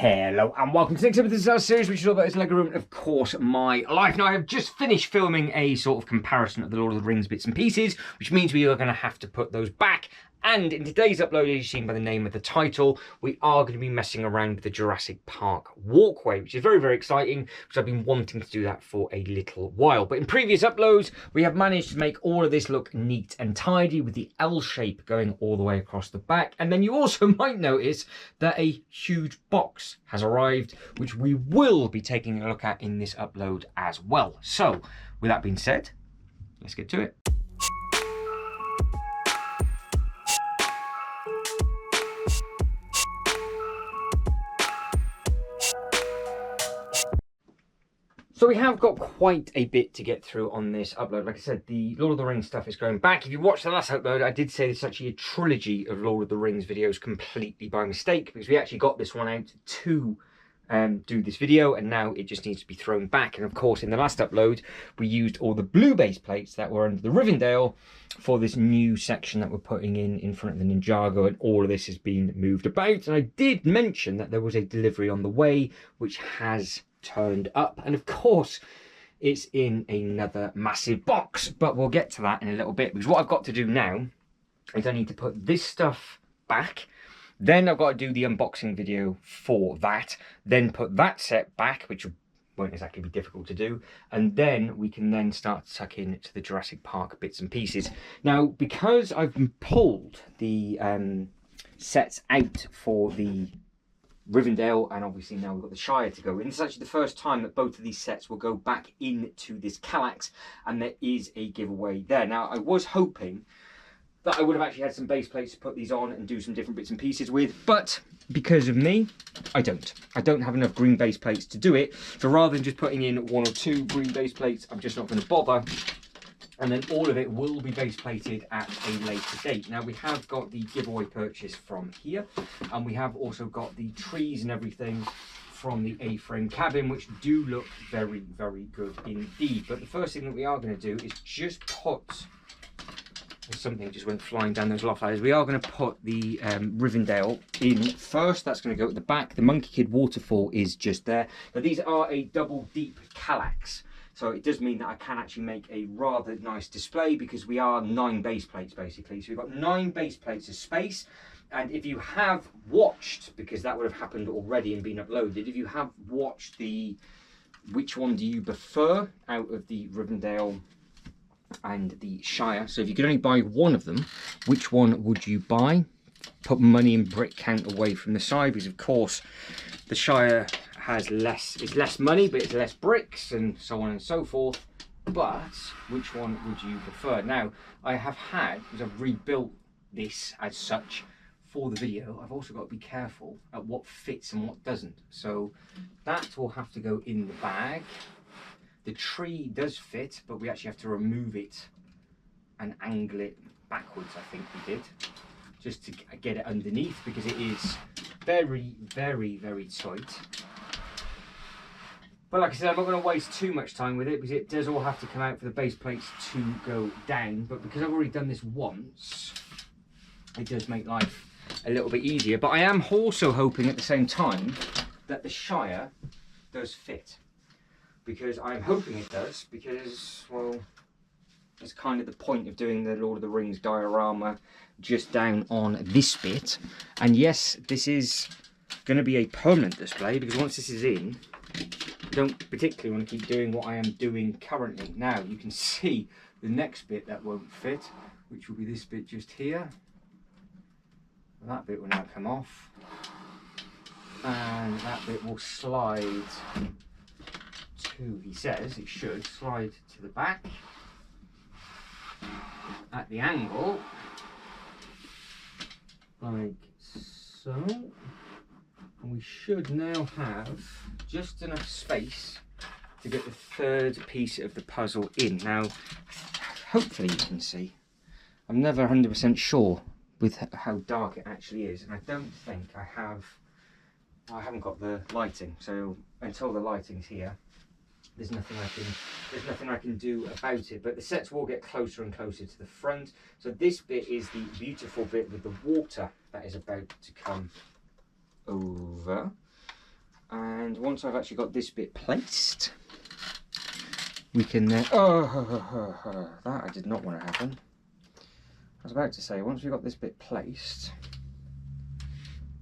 Hello and welcome to the next episode of this series, which is all about LEGO Room and of course my life. Now I have just finished filming a sort of comparison of the Lord of the Rings bits and pieces, which means we are going to have to put those back. And in today's upload, as you've seen by the name of the title, we are going to be messing around with the Jurassic Park walkway, which is very, very exciting, because I've been wanting to do that for a little while. But in previous uploads, we have managed to make all of this look neat and tidy with the L shape going all the way across the back. And then you also might notice that a huge box has arrived, which we will be taking a look at in this upload as well. So with that being said, let's get to it. So we have got quite a bit to get through on this upload. Like I said, the Lord of the Rings stuff is going back. If you watched the last upload, I did say this is actually a trilogy of Lord of the Rings videos completely by mistake, because we actually got this one out to do this video, and now it just needs to be thrown back. And of course, in the last upload, we used all the blue base plates that were under the Rivendell for this new section that we're putting in front of the Ninjago, and all of this has been moved about. And I did mention that there was a delivery on the way, which has turned up, and of course it's in another massive box, but we'll get to that in a little bit, because what I've got to do now is I need to put this stuff back, then I've got to do the unboxing video for that, then put that set back, which won't exactly be difficult to do, and then we can then start to tuck in to the Jurassic Park bits and pieces. Now, because I've pulled the sets out for the Rivendell, and obviously now we've got the Shire to go in. It's actually the first time that both of these sets will go back into this Kallax, and there is a giveaway there. Now, I was hoping that I would have actually had some base plates to put these on and do some different bits and pieces with, but because of me, I don't have enough green base plates to do it. So rather than just putting in one or two green base plates, I'm just not going to bother. And then all of it will be base plated at a later date. Now we have got the giveaway purchase from here, and we have also got the trees and everything from the A-frame cabin, which do look very, very good indeed. But the first thing that we are going to do is just put, something just went flying down those loft ladders, we are going to put the Rivendell in first. That's going to go at the back. The Monkey Kid waterfall is just there. Now these are a double deep Kallax, so it does mean that I can actually make a rather nice display, because we are 9 base plates basically. So we've got 9 base plates of space. And if you have watched, because that would have happened already and been uploaded, if you have watched the which one do you prefer out of the Rivendell and the Shire, so if you could only buy one of them, which one would you buy? Put money and brick count away from the side, because of course the Shire has less money, but it's less bricks and so on and so forth. But which one would you prefer? Now, I have had, because I've rebuilt this as such for the video, I've also got to be careful at what fits and what doesn't. So that will have to go in the bag. The tree does fit, but we actually have to remove it and angle it backwards, I think we did, just to get it underneath, because it is very, very, very tight. But like I said, I'm not going to waste too much time with it, because it does all have to come out for the base plates to go down. But because I've already done this once, it does make life a little bit easier. But I am also hoping at the same time that the Shire does fit, because I'm hoping it does, because, well, it's kind of the point of doing the Lord of the Rings diorama just down on this bit. And yes, this is going to be a permanent display, because once this is in, I don't particularly want to keep doing what I am doing currently. Now you can see the next bit that won't fit, which will be this bit just here. That bit will now come off, and that bit will slide to, he says it should slide to the back at the angle like so, and we should now have just enough space to get the third piece of the puzzle in. Now hopefully you can see, I'm never 100% sure with how dark it actually is, and I don't think I haven't got the lighting, so until the lighting's here, there's nothing I can do about it. But the sets will get closer and closer to the front. So this bit is the beautiful bit with the water that is about to come over. And once I've actually got this bit placed, we can then... Oh, that I did not want to happen. I was about to say, once we've got this bit placed,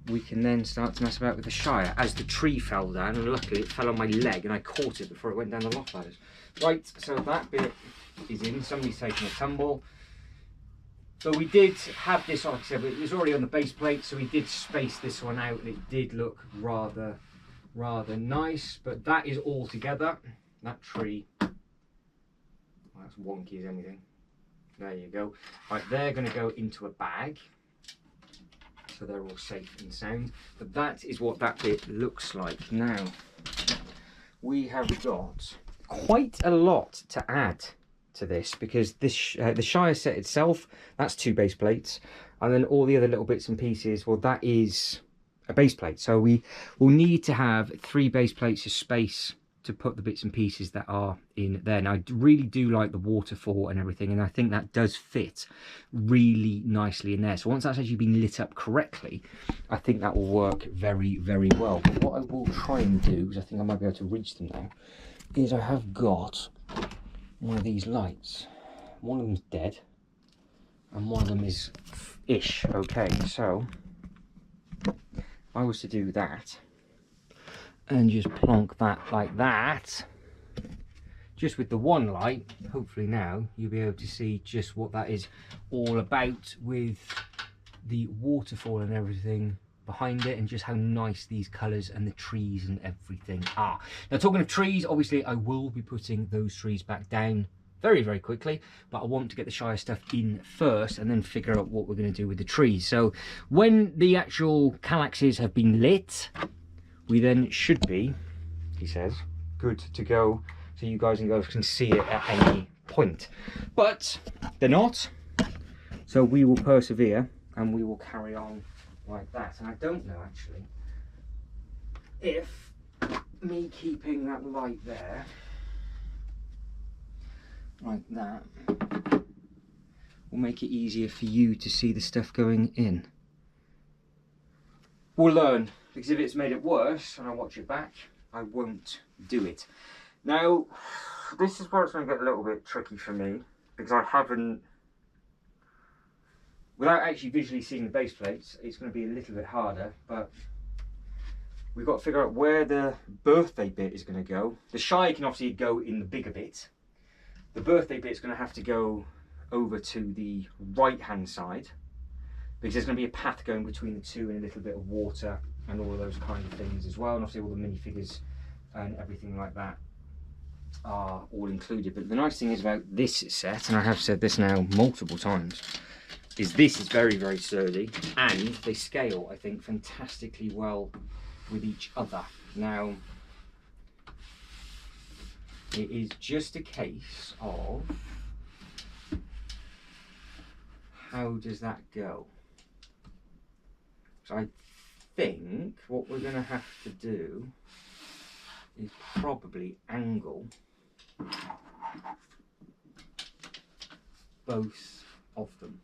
we can then start to mess about with the Shire. As the tree fell down, and luckily it fell on my leg and I caught it before it went down the loft ladders. Right, so that bit is in. Somebody's taking a tumble. So we did have this, like I said, it was already on the base plate, so we did space this one out, and it did look rather nice. But that is all together. That tree, well, that's wonky as anything. There you go. Right, they're going to go into a bag, so they're all safe and sound. But that is what that bit looks like. Now, we have got quite a lot to add to this, because this the Shire set itself, that's 2 base plates, and then all the other little bits and pieces, well, that is a base plate. So we will need to have 3 base plates of space to put the bits and pieces that are in there. Now, I really do like the waterfall and everything, and I think that does fit really nicely in there. So once that's actually been lit up correctly, I think that will work very, very well. But what I will try and do, because I think I might be able to reach them now, is I have got one of these lights. One of them's dead, and one of them is ish okay. So if I was to do that and just plonk that like that, just with the one light, hopefully now you'll be able to see just what that is all about, with the waterfall and everything behind it, and just how nice these colours and the trees and everything are. Now, talking of trees, obviously I will be putting those trees back down very, very quickly, but I want to get the Shire stuff in first and then figure out what we're going to do with the trees. So when the actual calyxes have been lit, we then should be, he says, good to go, so you guys and girls can see it at any point. But they're not, so we will persevere and we will carry on like that. And I don't know actually if me keeping that light there like that will make it easier for you to see the stuff going in. We'll learn, because if it's made it worse and I watch it back, I won't do it. Now, this is where it's going to get a little bit tricky for me, because I haven't, without actually visually seeing the base plates, it's going to be a little bit harder, but we've got to figure out where the birthday bit is going to go. The Shire can obviously go in the bigger bit. The birthday bit's going to have to go over to the right hand side, because there's going to be a path going between the two, and a little bit of water and all of those kind of things as well, and obviously all the minifigures and everything like that are all included. But the nice thing is about this set, and I have said this now multiple times, is this is very, very sturdy, and they scale, I think, fantastically well with each other. Now, it is just a case of how does that go? So I think what we're going to have to do is probably angle both of them.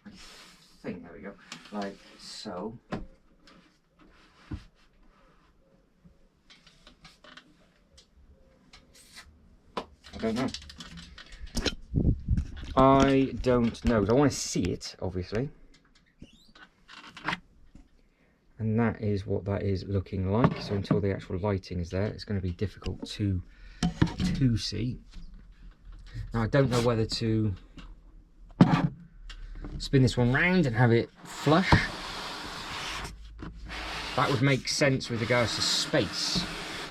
I think, there we go, like so. I don't know. I don't know. I want to see it, obviously. And that is what that is looking like. So until the actual lighting is there, it's going to be difficult to see. Now, I don't know whether to spin this one round and have it flush. That would make sense with regards to space,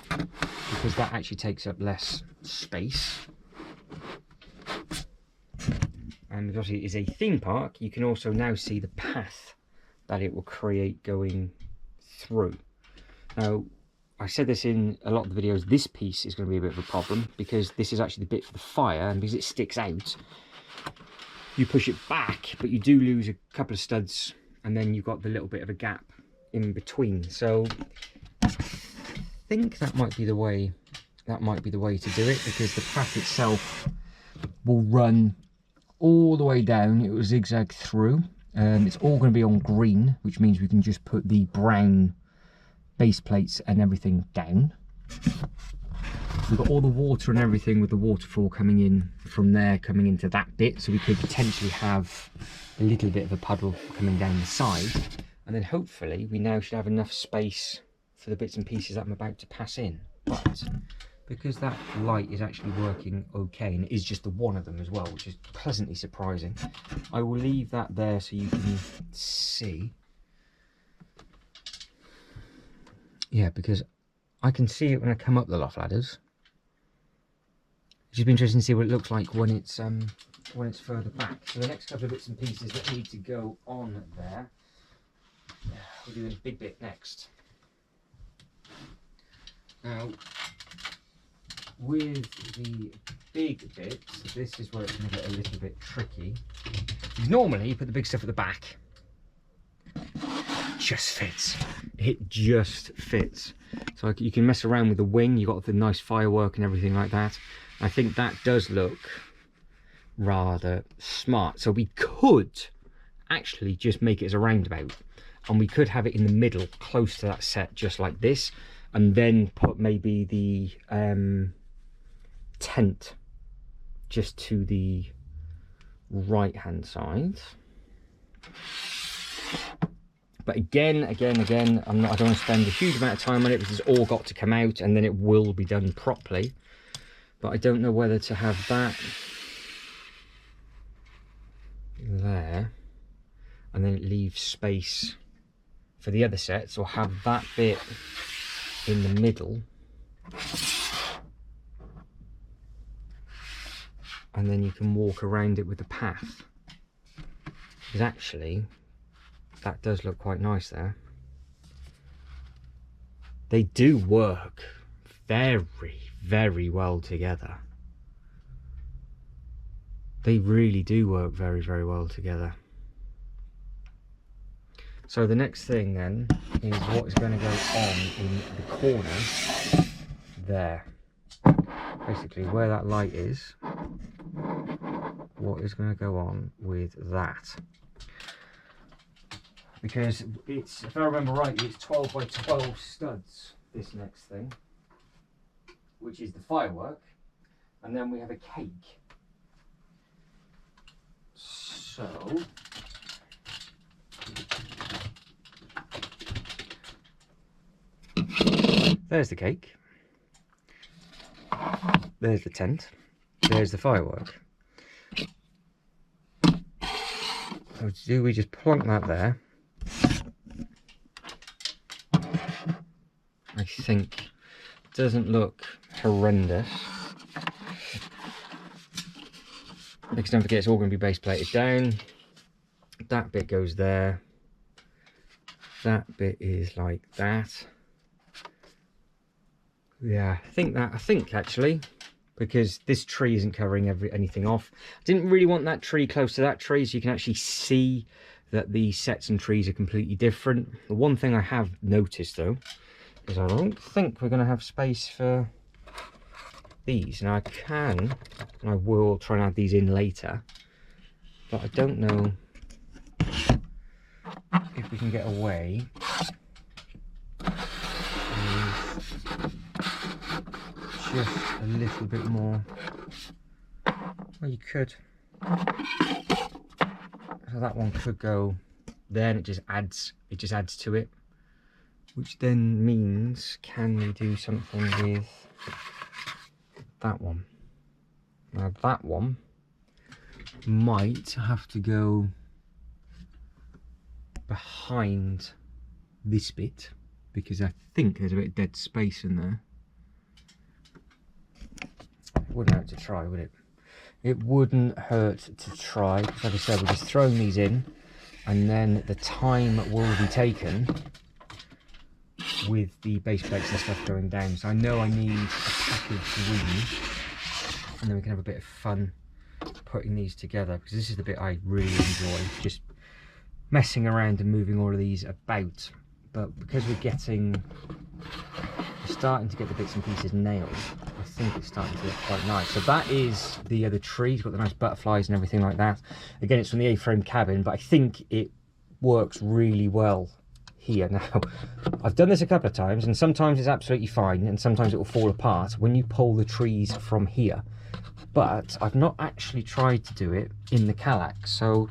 because that actually takes up less space. And because it is a theme park, you can also now see the path that it will create going through. Now, I said this in a lot of the videos, this piece is going to be a bit of a problem, because this is actually the bit for the fire, and because it sticks out, you push it back, but you do lose a couple of studs, and then you've got the little bit of a gap in between. So I think that might be the way to do it, because the path itself will run all the way down, it will zigzag through, It's all going to be on green, which means we can just put the brown base plates and everything down. We've got all the water and everything with the waterfall coming in from there, coming into that bit, so we could potentially have a little bit of a puddle coming down the side. And then hopefully we now should have enough space for the bits and pieces that I'm about to pass in. But because that light is actually working okay, and it is just the one of them as well, which is pleasantly surprising, I will leave that there so you can see. Yeah, because I can see it when I come up the loft ladders. It's just been interesting to see what it looks like when it's further back. So the next couple of bits and pieces that need to go on there, we'll do the big bit next. Now, with the big bits, this is where it's going to get a little bit tricky. Because normally you put the big stuff at the back. It just fits. It just fits. So you can mess around with the wing. You've got the nice firework and everything like that. I think that does look rather smart. So we could actually just make it as a roundabout, and we could have it in the middle, close to that set, just like this, and then put maybe the tent just to the right hand side. But again, I don't want to spend a huge amount of time on it, because it's all got to come out and then it will be done properly. But I don't know whether to have that there and then it leaves space for the other sets, or have that bit in the middle and then you can walk around it with the path. Because actually that does look quite nice there. They do work very well together. They really do work very well together. So the next thing then is what is going to go on in the corner there. Basically where that light is, what is going to go on with that. Because it's, if I remember rightly, it's 12 by 12 studs, this next thing, which is the firework, and then we have a cake. So there's the cake, there's the tent, there's the firework. So do we just plonk that there? I think it doesn't look horrendous. Because don't forget, it's all going to be base plated down. That bit goes there. That bit is like that. Yeah, I think actually, because this tree isn't covering anything off. I didn't really want that tree close to that tree, so you can actually see that the sets and trees are completely different. The one thing I have noticed though is I don't think we're going to have space for these. Now I will try and add these in later, but I don't know if we can get away with just a little bit more. Well, you could. So that one could go there, and it just adds to it, which then means, can we do something with that one? Now that one might have to go behind this bit, because I think there's a bit of dead space in there. It wouldn't hurt to try, would it? It wouldn't hurt to try, because like I said, we're just throwing these in, and then the time will be taken with the base plates and stuff going down. So I know I need a pack of green, and then we can have a bit of fun putting these together, because this is the bit I really enjoy, just messing around and moving all of these about. But because we're starting to get the bits and pieces nailed, I think it's starting to look quite nice. So that is the other tree. It's got the nice butterflies and everything like that. Again, it's from the A-frame cabin, but I think it works really well here. Now, I've done this a couple of times, and sometimes it's absolutely fine, and sometimes it will fall apart when you pull the trees from here. But I've not actually tried to do it in the Kallax. So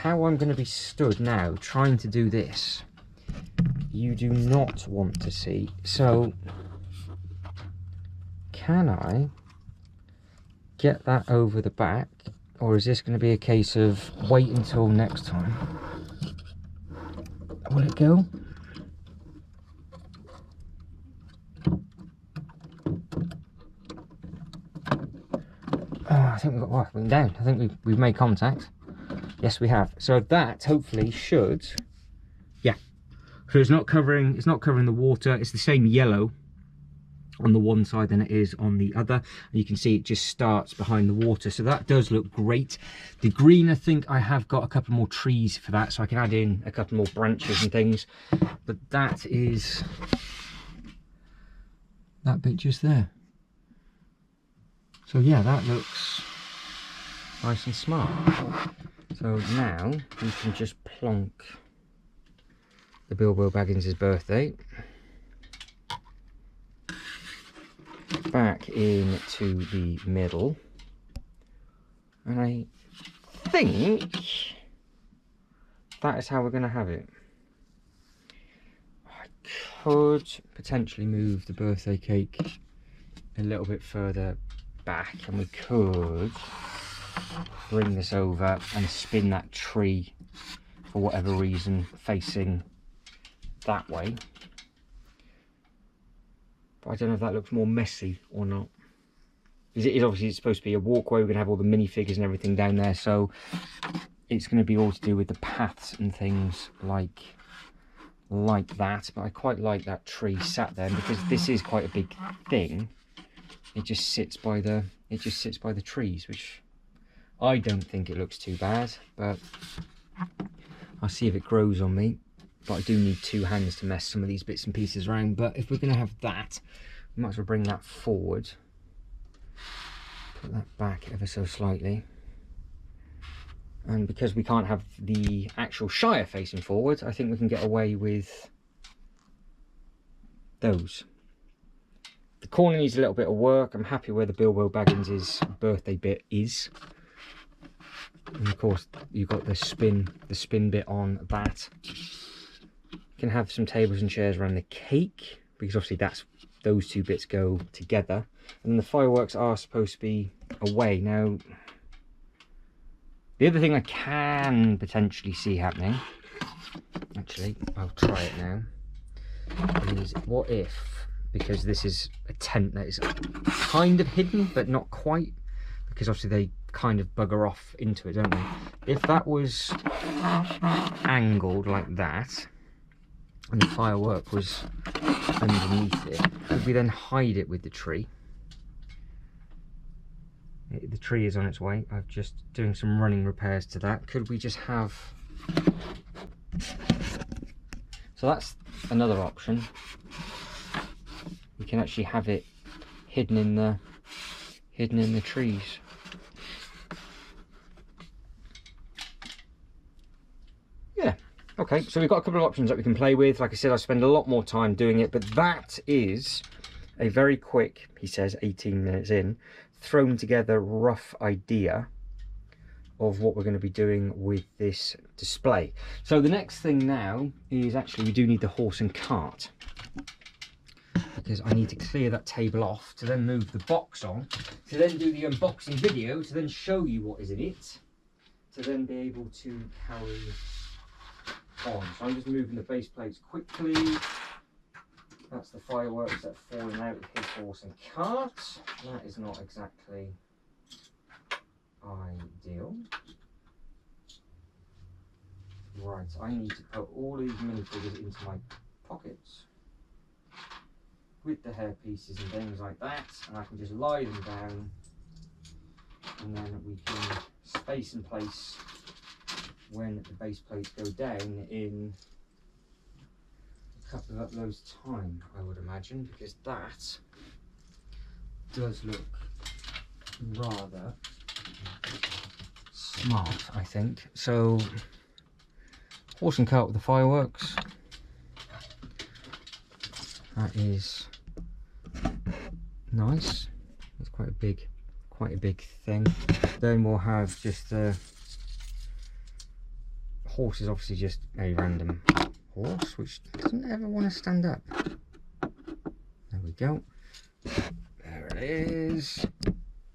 how I'm going to be stood now trying to do this, you do not want to see. So can I get that over the back, or is this going to be a case of wait until next time? Will it go? Oh, I think we've got walking down. I think we've made contact. Yes, we have. So that hopefully should, yeah. So it's not covering the water. It's the same yellow on the one side than it is on the other, and you can see it just starts behind the water, so that does look great. The green, I think I have got a couple more trees for that, so I can add in a couple more branches and things, but that is that bit just there. So yeah, that looks nice and smart. So now we can just plonk the Bilbo Baggins' birthday back into the middle, and I think that is how we're going to have it. I could potentially move the birthday cake a little bit further back, and we could bring this over and spin that tree for whatever reason facing that way. But I don't know if that looks more messy or not. Because it is obviously supposed to be a walkway. We're going to have all the minifigures and everything down there. So it's going to be all to do with the paths and things like that. But I quite like that tree sat there. And because this is quite a big thing, it just sits by the trees, which I don't think it looks too bad. But I'll see if it grows on me. But I do need two hands to mess some of these bits and pieces around. But if we're going to have that, we might as well bring that forward. Put that back ever so slightly. And because we can't have the actual Shire facing forward, I think we can get away with those. The corner needs a little bit of work. I'm happy where the Bilbo Baggins' birthday bit is. And of course, you've got the spin bit on that. Can have some tables and chairs around the cake, because obviously those two bits go together, and the fireworks are supposed to be away. Now, the other thing I can potentially see happening, actually I'll try it now, is what if, because this is a tent that is kind of hidden but not quite, because obviously they kind of bugger off into it, don't they? If that was angled like that and the firework was underneath it, could we then hide it with the tree? The tree is on its way. I'm just doing some running repairs to that. Could we just have... So that's another option. We can actually have it hidden in the trees. Yeah. Okay, so we've got a couple of options that we can play with. Like I said, I spend a lot more time doing it, but that is a very quick, he says 18 minutes in, thrown together rough idea of what we're going to be doing with this display. So the next thing now is actually we do need the horse and cart, because I need to clear that table off to then move the box on, to then do the unboxing video, to then show you what is in it, to then be able to carry on. So I'm just moving the base plates quickly. That's the fireworks that are falling out of his horse and cart. That is not exactly ideal. Right, I need to put all these minifigures into my pockets with the hair pieces and things like that, and I can just lie them down, and then we can space and place when the base plates go down in a couple of uploads time, I would imagine, because that does look rather smart, I think. So, horse and cart with the fireworks. That is nice. That's quite a big thing. Then we'll have just the horse is obviously just a random horse, which doesn't ever want to stand up. There we go. There it is.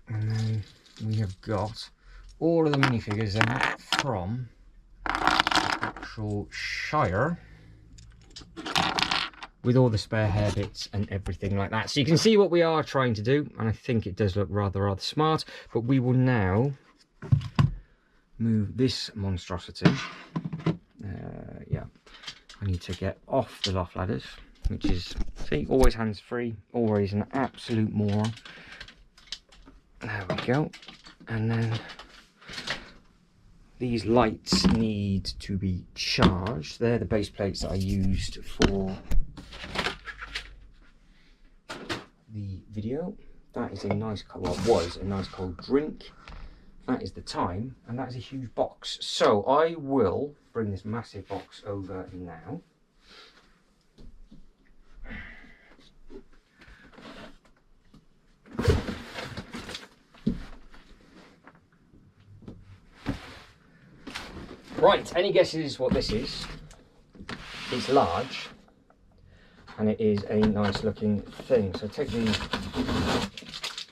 And then we have got all of the minifigures then from the actual Shire, with all the spare hair bits and everything like that. So you can see what we are trying to do, and I think it does look rather smart. But we will now move this monstrosity. Yeah, I need to get off the loft ladders, which is, see, always hands free, always an absolute moron. There we go. And then these lights need to be charged. They're the base plates that I used for the video. That is a nice, well, was a nice cold drink. That is the time, and that is a huge box. So I will bring this massive box over now. Right, any guesses what this is? It's large, and it is a nice looking thing. So take the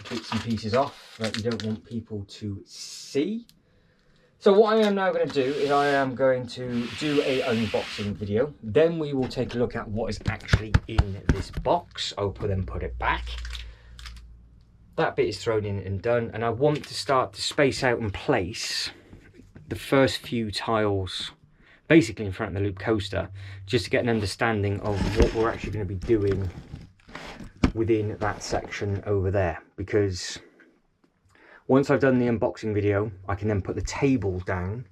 bits and pieces off that you don't want people to see. So what I am now going to do is I am going to do a unboxing video. Then we will take a look at what is actually in this box. I'll then put it back. That bit is thrown in and done, and I want to start to space out and place the first few tiles basically in front of the loop coaster, just to get an understanding of what we're actually going to be doing within that section over there. Because once I've done the unboxing video, I can then put the table down,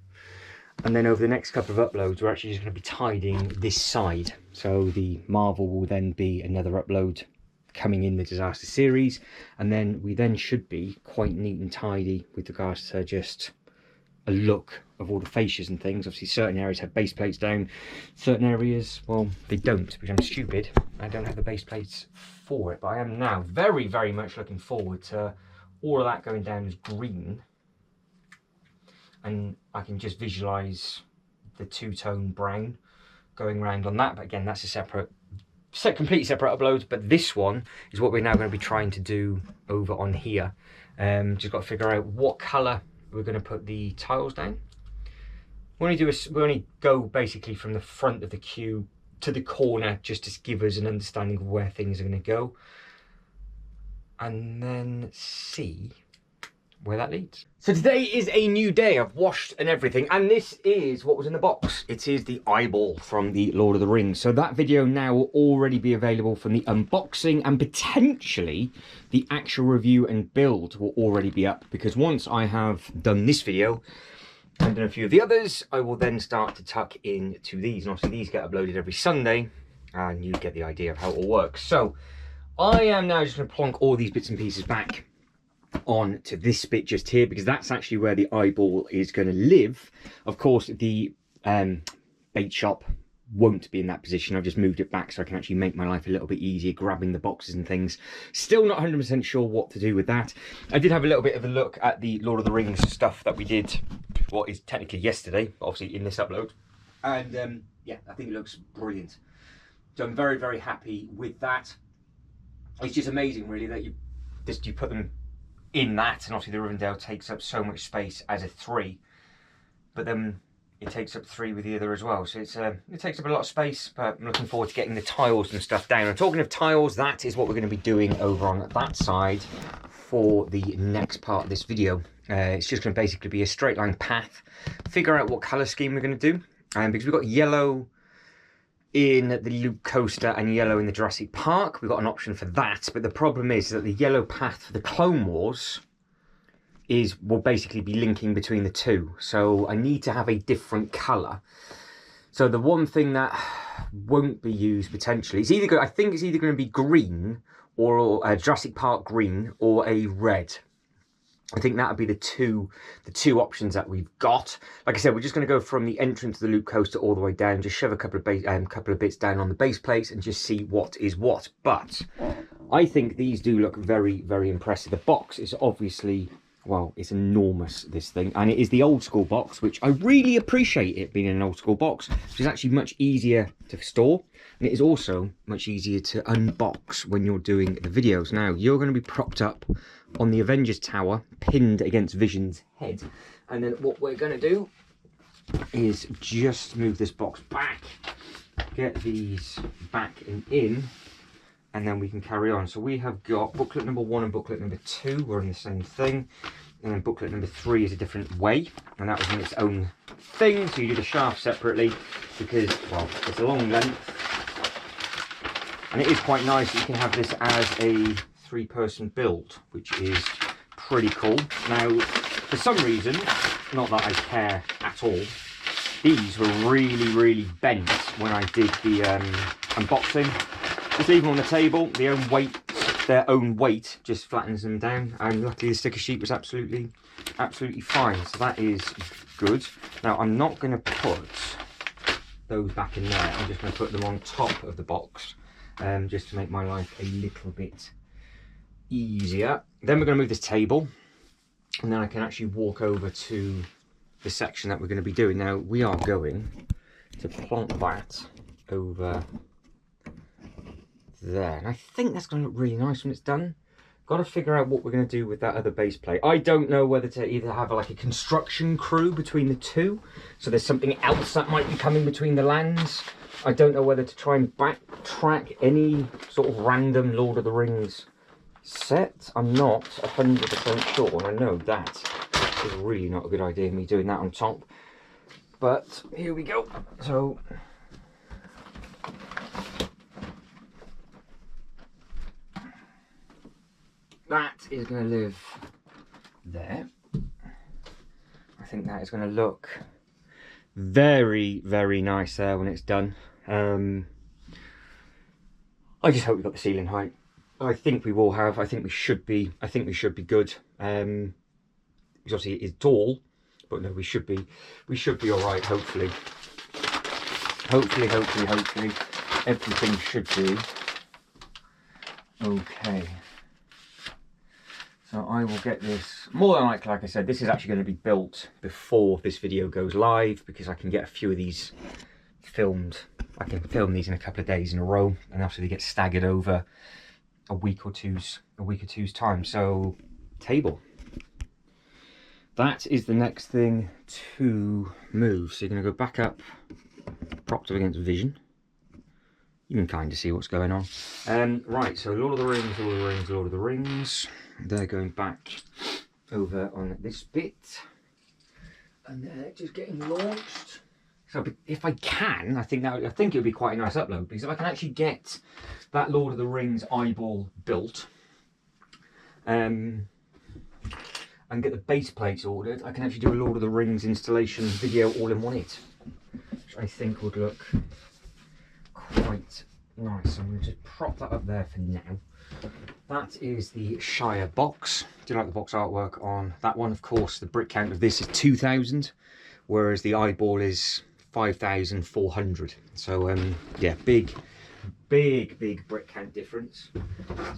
and then over the next couple of uploads we're actually just going to be tidying this side. So the Marvel will then be another upload coming in the disaster series, and then we then should be quite neat and tidy with regards to just a look of all the fascias and things. Obviously certain areas have base plates down, certain areas, well, they don't, which I'm stupid. I don't have the base plates for it, but I am now very, very much looking forward to all of that going down as green, and I can just visualize the two-tone brown going around on that. But again, that's a completely separate upload. But this one is what we're now going to be trying to do over on here. Just got to figure out what color we're going to put the tiles down. We only go basically from the front of the queue to the corner, just to give us an understanding of where things are going to go, and then see where that leads. So today is a new day. I've washed and everything, and this is what was in the box. It is the eyeball from the Lord of the Rings. So that video now will already be available from the unboxing, and potentially the actual review and build will already be up, because once I have done this video and done a few of the others, I will then start to tuck into these, and obviously these get uploaded every Sunday, and you get the idea of how it all works. So I am now just going to plonk all these bits and pieces back on to this bit just here, because that's actually where the eyeball is going to live. Of course, the bait shop won't be in that position. I've just moved it back so I can actually make my life a little bit easier grabbing the boxes and things. Still not 100% sure what to do with that. I did have a little bit of a look at the Lord of the Rings stuff that we did, what is technically yesterday, obviously in this upload, and yeah, I think it looks brilliant. So I'm very, very happy with that. It's just amazing really that you put them in that, and obviously the Rivendell takes up so much space as a 3, but then it takes up 3 with the other as well, so it takes up a lot of space. But I'm looking forward to getting the tiles and stuff down. And talking of tiles, that is what we're going to be doing over on that side for the next part of this video. It's just going to basically be a straight line path, figure out what colour scheme we're going to do, and because we've got yellow in the loop coaster and yellow in the Jurassic Park, we've got an option for that. But the problem is that the yellow path for the Clone Wars will basically be linking between the two, so I need to have a different colour. So the one thing that won't be used potentially, I think it's either going to be green or a Jurassic Park green, or a red. I think that would be the two options that we've got. Like I said, we're just going to go from the entrance of the loop coaster all the way down, just shove a couple of bits down on the base plates and just see what is what. But I think these do look very, very impressive. The box is obviously, well, it's enormous, this thing, and it is the old school box, which I really appreciate it being an old school box, which is actually much easier to store, and it is also much easier to unbox when you're doing the videos. Now, you're going to be propped up on the Avengers Tower, pinned against Vision's head, and then what we're going to do is just move this box back, get these back and in, and then we can carry on. So we have got booklet number 1 and booklet number 2 were in the same thing, and then booklet number 3 is a different way, and that was in its own thing. So you do the shaft separately because, well, it's a long length, and it is quite nice that you can have this as a 3-person build, which is pretty cool. Now, for some reason, not that I care at all, these were really, really bent when I did the unboxing. Just leave them on the table, their own weight just flattens them down, and luckily the sticker sheet was absolutely fine, so that is good. Now, I'm not going to put those back in there, I'm just going to put them on top of the box, just to make my life a little bit easier. Then we're going to move this table, and then I can actually walk over to the section that we're going to be doing. Now, we are going to plonk that over there, and I think that's going to look really nice when it's done. Got to figure out what we're going to do with that other base plate. I don't know whether to either have like a construction crew between the two, so there's something else that might be coming between the lands. I don't know whether to try and backtrack any sort of random Lord of the Rings set. I'm not 100% sure, and I know that is really not a good idea, me doing that on top. But here we go. So that is going to live there. I think that is going to look very, very nice there when it's done. I just hope we've got the ceiling height. I think we will have. I think we should be good. Because obviously it is tall, but no, we should be all right. Hopefully, everything should be okay. So I will get this, more than likely, like I said, this is actually going to be built before this video goes live, because I can get a few of these filmed. I can film these in a couple of days in a row, and after they get staggered over a week or two's time. So, table. That is the next thing to move. So you're going to go back up, propped up against Vision. You can kind of see what's going on. Right, so Lord of the Rings, Lord of the Rings, Lord of the Rings. They're going back over on this bit, and they're just getting launched. So if I can, I think it would be quite a nice upload, because if I can actually get that Lord of the Rings eyeball built, and get the base plates ordered, I can actually do a Lord of the Rings installation video all in one hit, which I think would look quite nice. I'm going to just prop that up there for now. That is the Shire box. Do you like the box artwork on that one? Of course, the brick count of this is 2,000, whereas the eyeball is 5,400. So yeah, big brick count difference.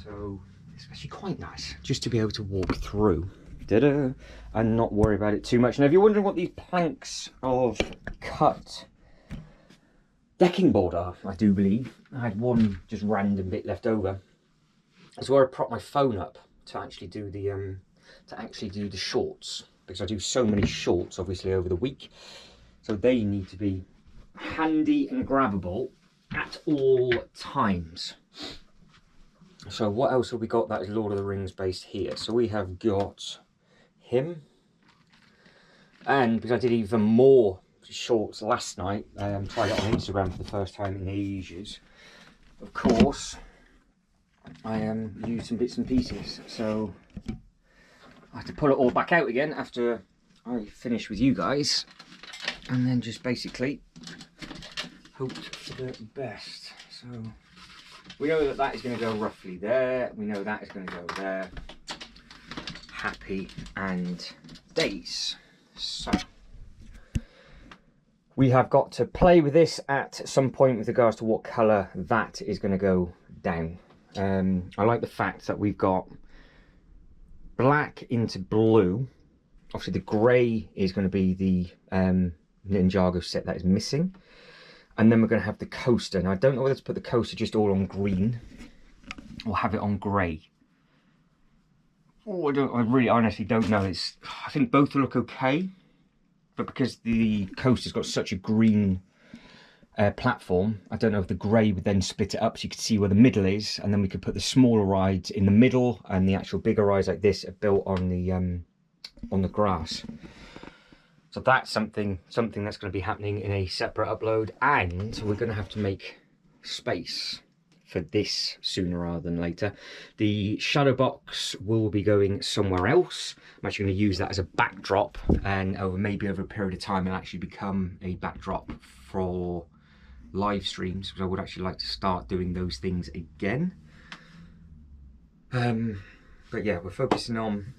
So it's actually quite nice just to be able to walk through and not worry about it too much. Now, if you're wondering what these planks of cut decking board are, I do believe I had one just random bit left over. That's where I prop my phone up to actually do the shorts, because I do so many shorts obviously over the week, so they need to be handy and grabbable at all times. So what else have we got that is Lord of the Rings based here? So we have got him, and because I did even more shorts last night, tried it on Instagram for the first time in ages, of course I used some bits and pieces, so I have to pull it all back out again after I finish with you guys, and then just basically hope for the best. So We know that that is going to go roughly there. We know that is going to go there. Happy and days. So we have got to play with this at some point with regards to what colour that is going to go down. I like the fact that we've got black into blue. Obviously the grey is going to be the Ninjago set that is missing. And then we're going to have the coaster. Now I don't know whether to put the coaster just all on green or have it on grey. Oh, I really honestly don't know. I think both will look okay. But because the coaster's got such a green platform, I don't know if the grey would then split it up so you could see where the middle is, and then we could put the smaller rides in the middle, and the actual bigger rides like this are built on the grass. So that's something that's going to be happening in a separate upload, and we're going to have to make space for this sooner rather than later. The shadow box will be going somewhere else. I'm actually going to use that as a backdrop, and maybe over a period of time it'll actually become a backdrop for live streams, because I would actually like to start doing those things again. But yeah, we're focusing on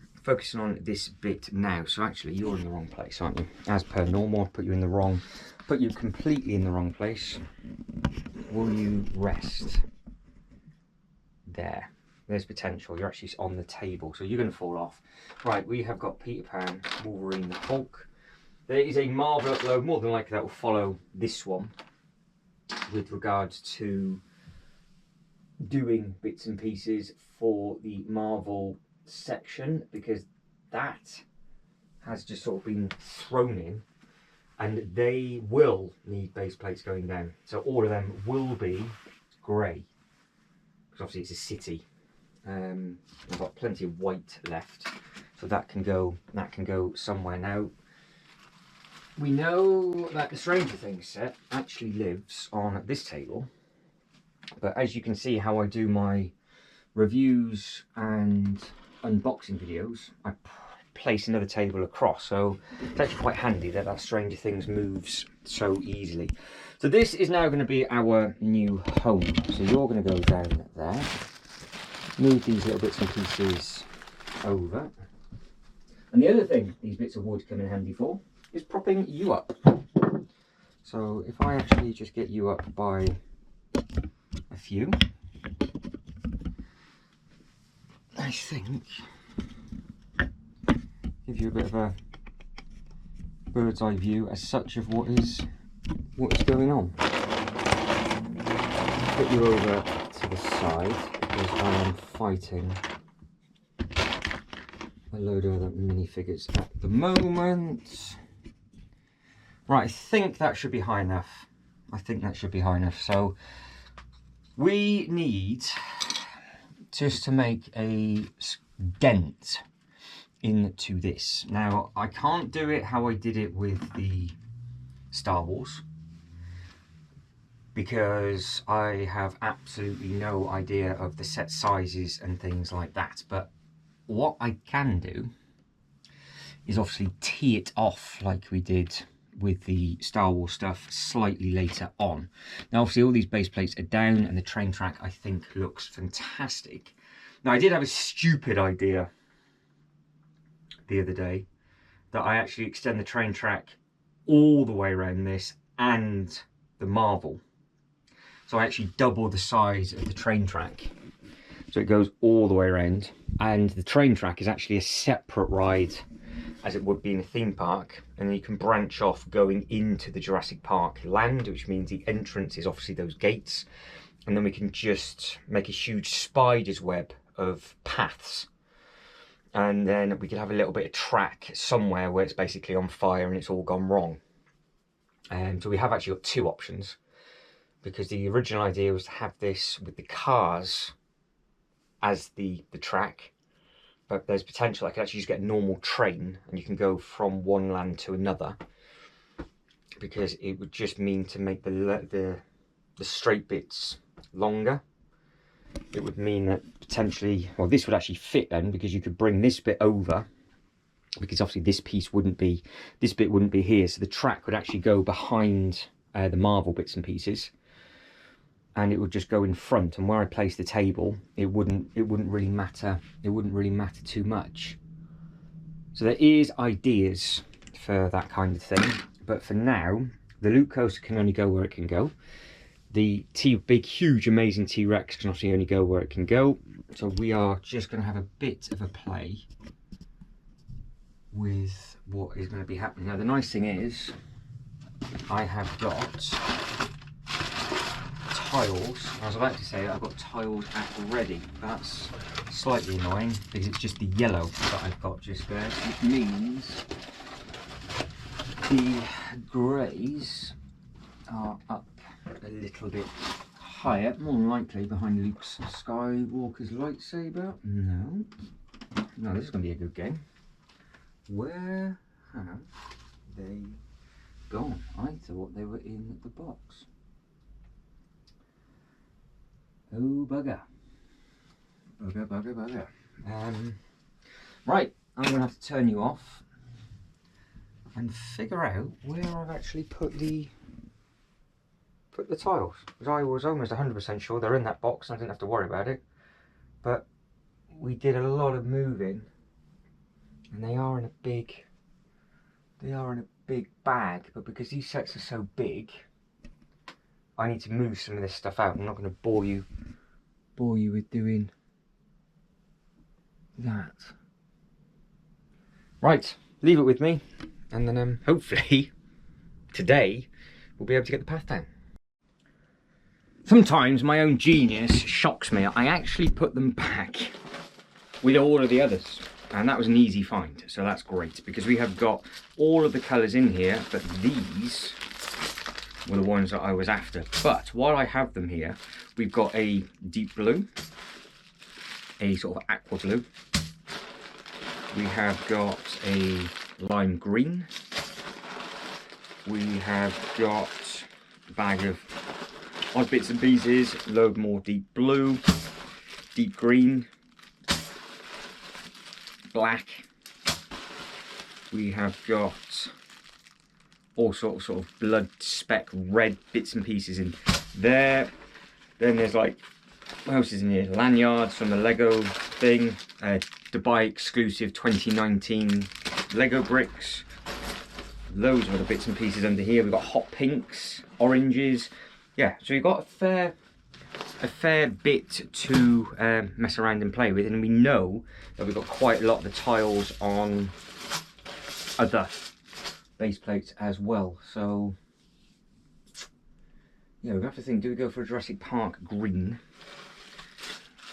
this bit now. So actually you're in the wrong place, aren't you? As per normal, put you completely in the wrong place. Will you rest? There's potential. You're actually on the table, so you're going to fall off. Right, we have got Peter Pan, Wolverine, the Hulk. There is a Marvel upload, more than likely that will follow this one, with regards to doing bits and pieces for the Marvel section, because that has just sort of been thrown in, and they will need base plates going down. So all of them will be grey. Obviously it's a city. We've got plenty of white left, so that can go somewhere. Now we know that the Stranger Things set actually lives on this table, but as you can see how I do my reviews and unboxing videos, I place another table across, so it's actually quite handy that Stranger Things moves so easily. So this is now going to be our new home. So you're going to go down there, move these little bits and pieces over. And the other thing these bits of wood come in handy for is propping you up. So if I actually just get you up by a few, I think give you a bit of a bird's eye view as such of what is going on. Put you over to the side because I am fighting a load of other minifigures at the moment. Right, I think that should be high enough. So we need just to make a dent into this. Now I can't do it how I did it with the Star Wars, because I have absolutely no idea of the set sizes and things like that. But what I can do is obviously tee it off like we did with the Star Wars stuff slightly later on. Now obviously all these base plates are down, and the train track I think looks fantastic. Now I did have a stupid idea the other day that I actually extend the train track all the way around this and the Marvel. So I actually double the size of the train track. So it goes all the way around, and the train track is actually a separate ride as it would be in a theme park, and then you can branch off going into the Jurassic Park land, which means the entrance is obviously those gates, and then we can just make a huge spider's web of paths, and then we could have a little bit of track somewhere where it's basically on fire and it's all gone wrong. And so we have actually got two options, because the original idea was to have this with the cars as the track, but there's potential I could actually just get a normal train and you can go from one land to another, because it would just mean to make the straight bits longer. It would mean that potentially, well, this would actually fit then, because you could bring this bit over, because obviously this bit wouldn't be here, so the track would actually go behind the Marvel bits and pieces, and it would just go in front, and where I place the table, it wouldn't really matter. It wouldn't really matter too much. So there is ideas for that kind of thing, but for now, the loop coaster can only go where it can go. The big, huge, amazing T-Rex can obviously only go where it can go. So we are just going to have a bit of a play with what is going to be happening. Now, the nice thing is, I have got tiles. I was about to say I've got tiles at ready. That's slightly annoying because it's just the yellow that I've got just there, which means the greys are up a little bit higher, more than likely behind Luke's Skywalker's lightsaber. No, this is going to be a good game. Where have they gone? I thought they were in the box. Oh, bugger. Bugger. Right, I'm going to have to turn you off and figure out where I've actually put the tiles. Because I was almost 100% sure they're in that box and I didn't have to worry about it. But we did a lot of moving, and they are in a big bag. But because these sets are so big, I need to move some of this stuff out. I'm not going to bore you with doing that. Right, leave it with me, and then hopefully today we'll be able to get the path down. Sometimes my own genius shocks me. I actually put them back with all of the others, and that was an easy find, so that's great, because we have got all of the colours in here, but these were the ones that I was after. But while I have them here, we've got a deep blue, a sort of aqua blue, we have got a lime green, we have got a bag of odd bits and pieces, a load more deep blue, deep green, black, we have got all sorts of blood speck red bits and pieces in there. Then there's like, what else is in here? Lanyards from the Lego thing, Dubai exclusive 2019 Lego bricks, loads of other bits and pieces under here. We've got hot pinks, oranges. Yeah, so we've got a fair bit to mess around and play with, and we know that we've got quite a lot of the tiles on other base plates as well. So yeah, we have to think, do we go for a Jurassic Park green?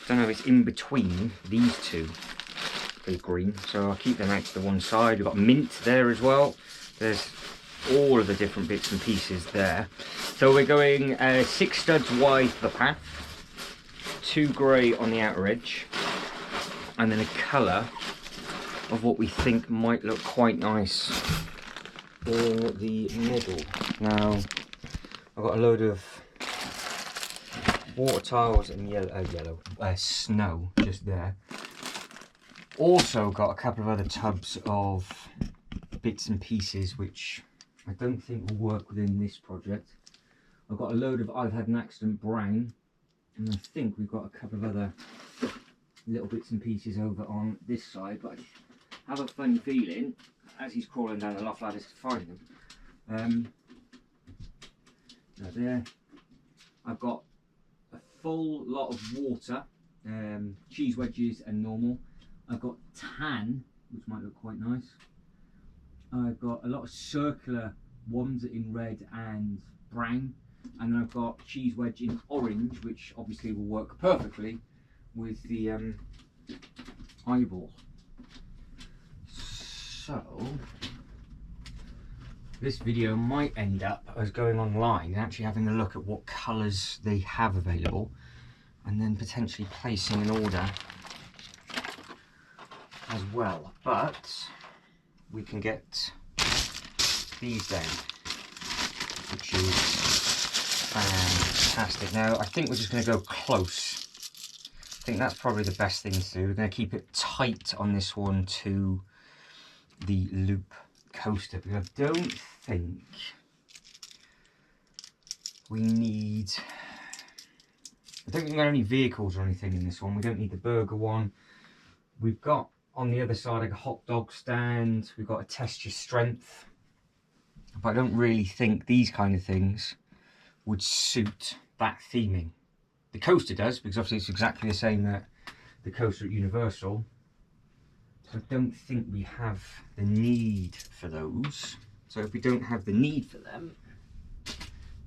Don't know, it's in between these two, the green, so I'll keep them out to the one side. We've got mint there as well. There's all of the different bits and pieces there. So we're going 6 studs wide for the path, 2 grey on the outer edge, and then a colour of what we think might look quite nice in the middle. Now, I've got a load of water tiles and snow just there. Also got a couple of other tubs of bits and pieces which I don't think will work within this project. I've got a load of I've Had an Accident brown, and I think we've got a couple of other little bits and pieces over on this side, but I have a funny feeling as he's crawling down the loft ladders to find them. Now there, I've got a full lot of water, cheese wedges and normal. I've got tan, which might look quite nice. I've got a lot of circular ones in red and brown, and then I've got cheese wedge in orange, which obviously will work perfectly with the eyeball. So this video might end up as going online and actually having a look at what colours they have available, and then potentially placing an order as well. But we can get these down, which is fantastic. Now I think we're just going to go close. I think that's probably the best thing to do. We're going to keep it tight on this one to the loop coaster, because I don't think we need I don't think we've got any vehicles or anything in this one. We don't need the burger one. We've got on the other side like a hot dog stand. We've got a test your strength. But I don't really think these kind of things would suit that theming. The coaster does, because obviously it's exactly the same that the coaster at Universal. So I don't think we have the need for those. So if we don't have the need for them,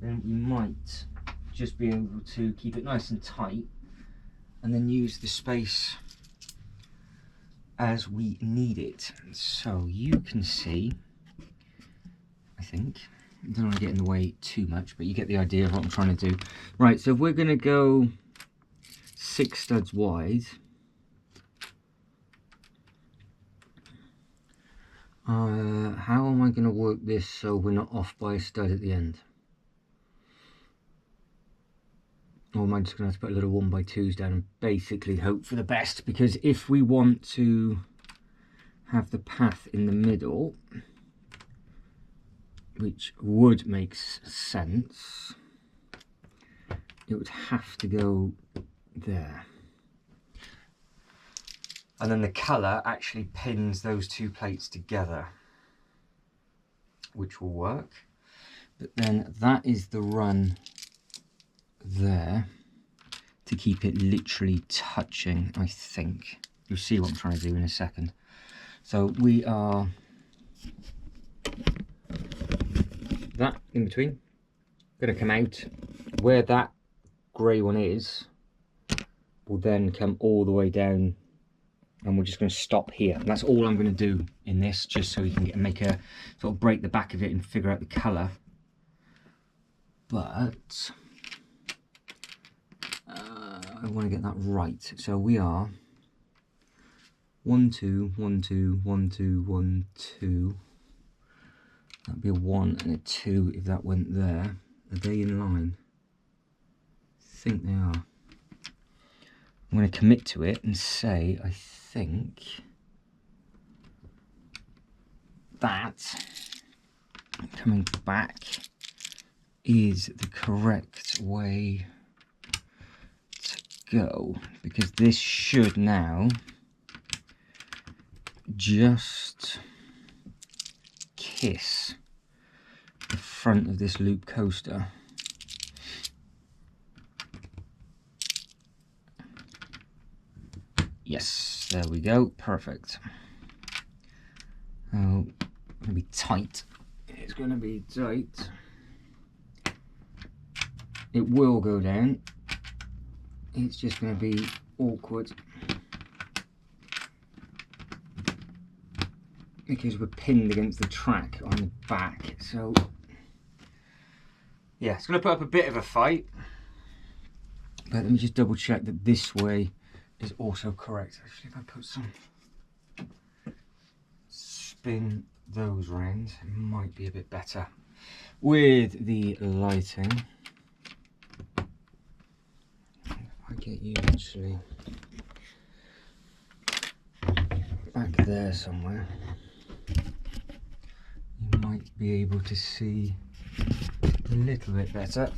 then we might just be able to keep it nice and tight and then use the space as we need it. So you can see, I think, I don't want to get in the way too much, but you get the idea of what I'm trying to do. Right, so if we're going to go 6 studs wide, how am I going to work this so we're not off by a stud at the end? Or am I just going to have to put a little 1x2s down and basically hope for the best? Because if we want to have the path in the middle, which would make sense, it would have to go there. And then the colour actually pins those 2 plates together, which will work. But then that is the run there to keep it literally touching, I think. You'll see what I'm trying to do in a second. So we are that in between, going to come out where that grey one is, will then come all the way down, and we're just going to stop here. And that's all I'm going to do in this, just so we can make a sort of break the back of it and figure out the colour. But I want to get that right. So we are 1 2 1 2 1 2 1 2. That'd be a 1 and a 2 if that went there. Are they in line? I think they are. I'm going to commit to it and say I think that coming back is the correct way to go, because this should now just kiss the front of this loop coaster. Yes, there we go, perfect. Oh, it's going to be tight. It's going to be tight. It will go down. It's just going to be awkward because we're pinned against the track on the back. So yeah, it's going to put up a bit of a fight. But let me just double check that this way is also correct. Actually, if I put some spin those round, it might be a bit better with the lighting. If I get you actually back there somewhere, you might be able to see a little bit better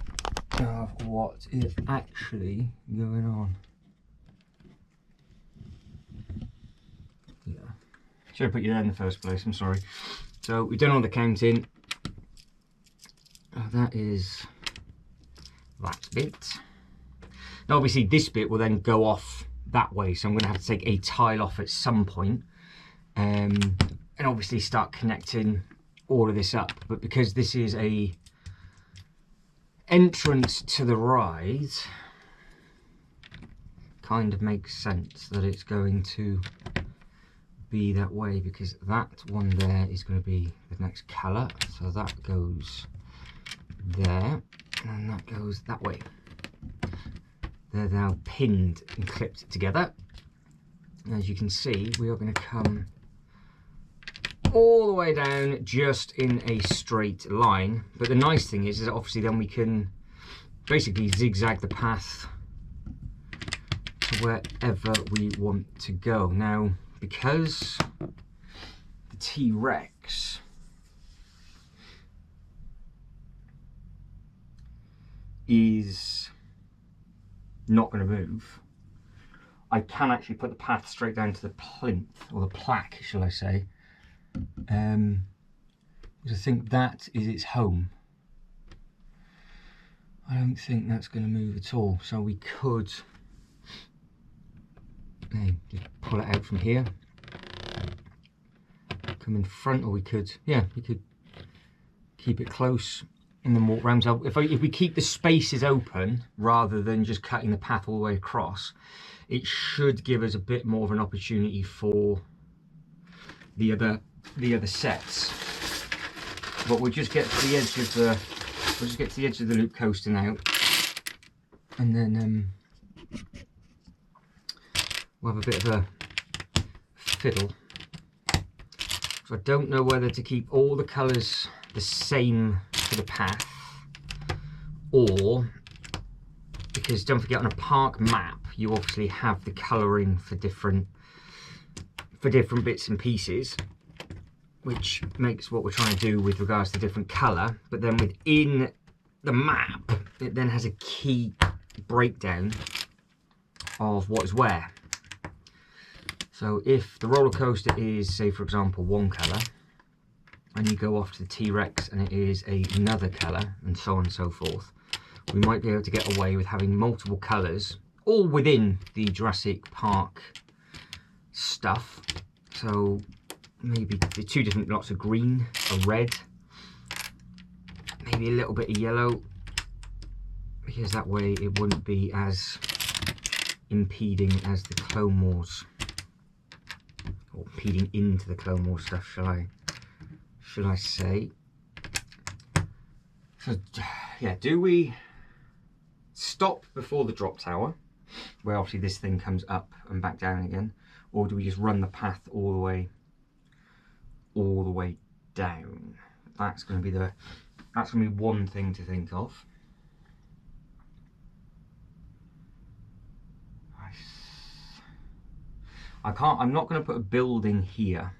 of what is actually going on. Yeah, should have put you there in the first place, I'm sorry. So we've done all the counting. That is that bit. Now obviously this bit will then go off that way, so I'm going to have to take a tile off at some point, and obviously start connecting all of this up. But because this is a entrance to the ride, kind of makes sense that it's going to be that way, because that one there is going to be the next colour, so that goes there and that goes that way. They're now pinned and clipped together. As you can see, we are going to come all the way down just in a straight line. But the nice thing is that obviously then we can basically zigzag the path to wherever we want to go. Now, because the T-Rex is not going to move, I can actually put the path straight down to the plinth, or the plaque, shall I say. Because I think that is its home. I don't think that's going to move at all, so we could just pull it out from here, come in front, or we could keep it close and then walk round. So if we keep the spaces open rather than just cutting the path all the way across, it should give us a bit more of an opportunity for the other sets. But we'll just get to the edge of the loop coaster now, and then we'll have a bit of a fiddle. So I don't know whether to keep all the colours the same for the path, or, because don't forget, on a park map you obviously have the colouring for different bits and pieces, which makes what we're trying to do with regards to different colour, but then within the map it then has a key breakdown of what is where. So if the roller coaster is, say for example, one colour, and you go off to the T-Rex and it is another colour, and so on and so forth, we might be able to get away with having multiple colours all within the Jurassic Park stuff. So maybe the two different lots of green, a red, maybe a little bit of yellow, because that way it wouldn't be as impeding as the Clone Wars, or impeding into the Clone Wars stuff, shall I say. So yeah, do we stop before the drop tower, where obviously this thing comes up and back down again, or do we just run the path all the way down? That's going to be one thing to think of. I'm not going to put a building here.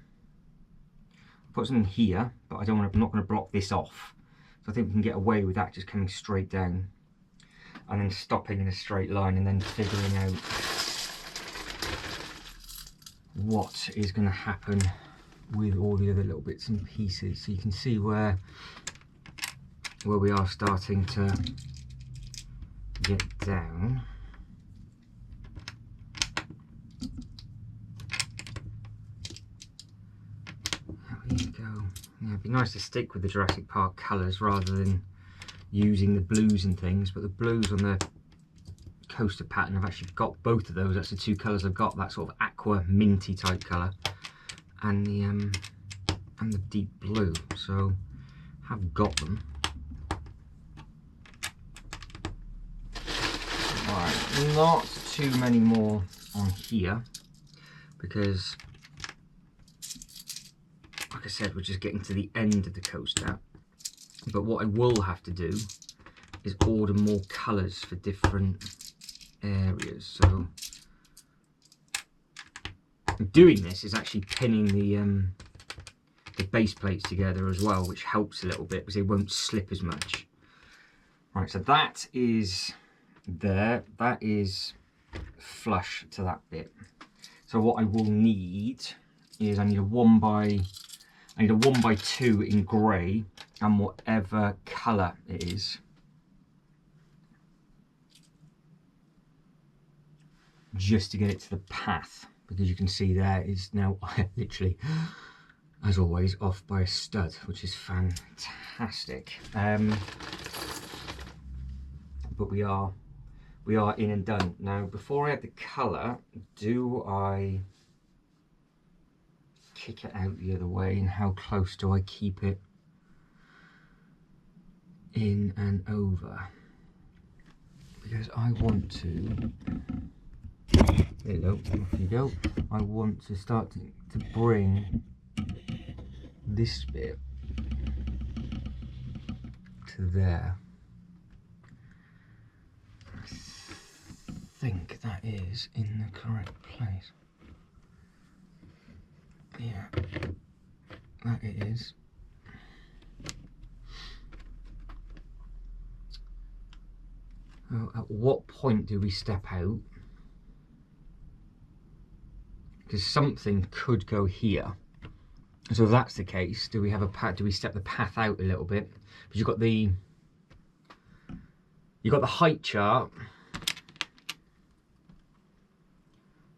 I'll put something here, but I'm not going to block this off. So I think we can get away with that just coming straight down and then stopping in a straight line, and then figuring out what is going to happen with all the other little bits and pieces. So you can see where we are starting to get down. There we go. Yeah, it'd be nice to stick with the Jurassic Park colours rather than using the blues and things, but the blues on the coaster pattern, I've actually got both of those. That's the two colours I've got, that sort of aqua minty type colour, and the deep blue. So have got them. Right, not too many more on here, because like I said, we're just getting to the end of the coaster. But what I will have to do is order more colours for different areas. So doing this is actually pinning the base plates together as well, which helps a little bit because they won't slip as much. Right, so that is there. That is flush to that bit. So what I will need is I need a 1x2 in grey, and whatever colour it is. Just to get it to the path, because you can see there is now literally, as always, off by a stud, which is fantastic. But we are in and done. Now, before I add the colour, do I kick it out the other way, and how close do I keep it in and over? Because I want to, hello, off you go, I want to start to bring this bit to there. I think that is in the correct place. Yeah, that it is. So at what point do we step out? Because something could go here. So if that's the case, do we have a path? Do we step the path out a little bit? Because you've got the height chart.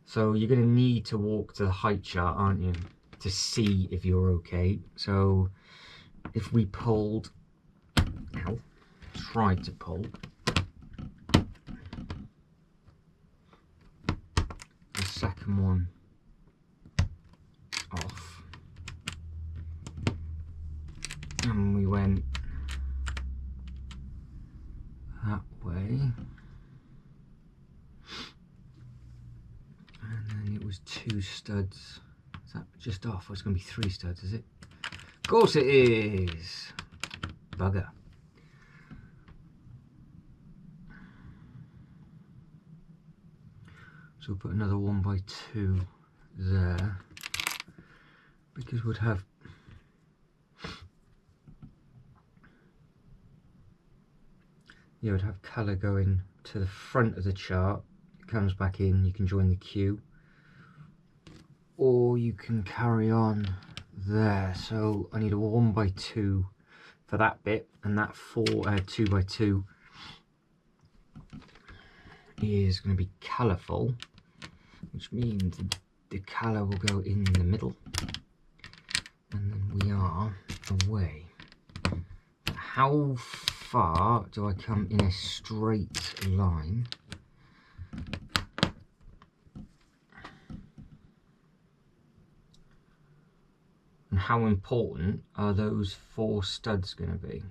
So you're going to need to walk to the height chart, aren't you, to see if you're okay. So if we pulled, tried to pull the second one off, and we went that way, and then it was 2 studs. Is that just off? Or it's going to be 3 studs, is it? Of course it is. Bugger. So we'll put another 1x2 there, because we'd have we'd have colour going to the front of the chart. It comes back in, you can join the queue, or you can carry on there. So I need a 1x2 for that bit, and that 2x2 is going to be colourful, which means the colour will go in the middle, and then we are away. How far do I come in a straight line? And how important are those 4 studs going to be?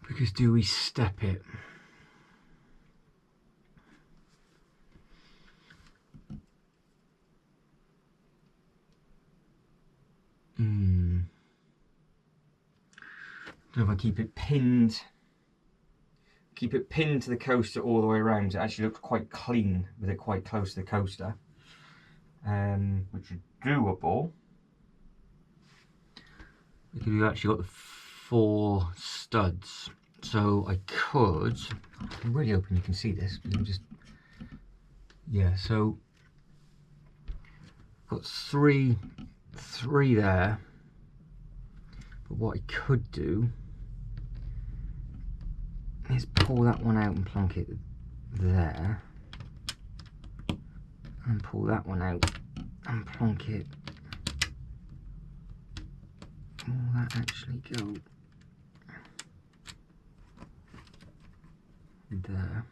Because do we step it? So if I keep it pinned to the coaster all the way around, it actually looks quite clean with it quite close to the coaster, which is doable. Because we've actually got the 4 studs, so I could. I'm really hoping you can see this. But I'm just, yeah. So got three there. But what I could do is pull that one out and plonk it there, and pull that one out and plonk it. Will that actually go there?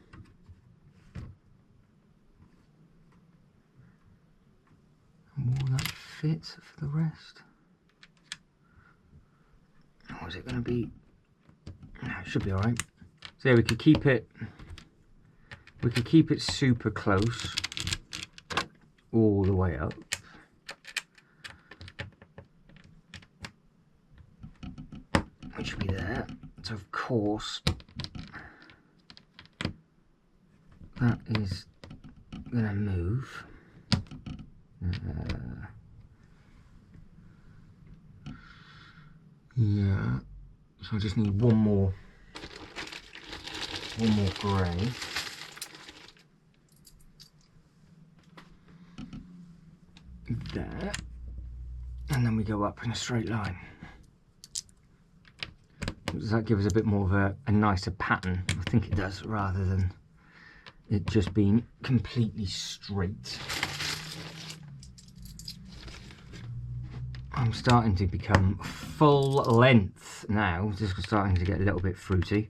And will that fit for the rest? Or is it going to be? No, it should be all right. So yeah, we could keep it super close all the way up. Which should be there. So of course that is going to move. Yeah. So I just need one more grey. There. And then we go up in a straight line. Does that give us a bit more of a nicer pattern? I think it does, rather than it just being completely straight. I'm starting to become full length now. Just starting to get a little bit fruity.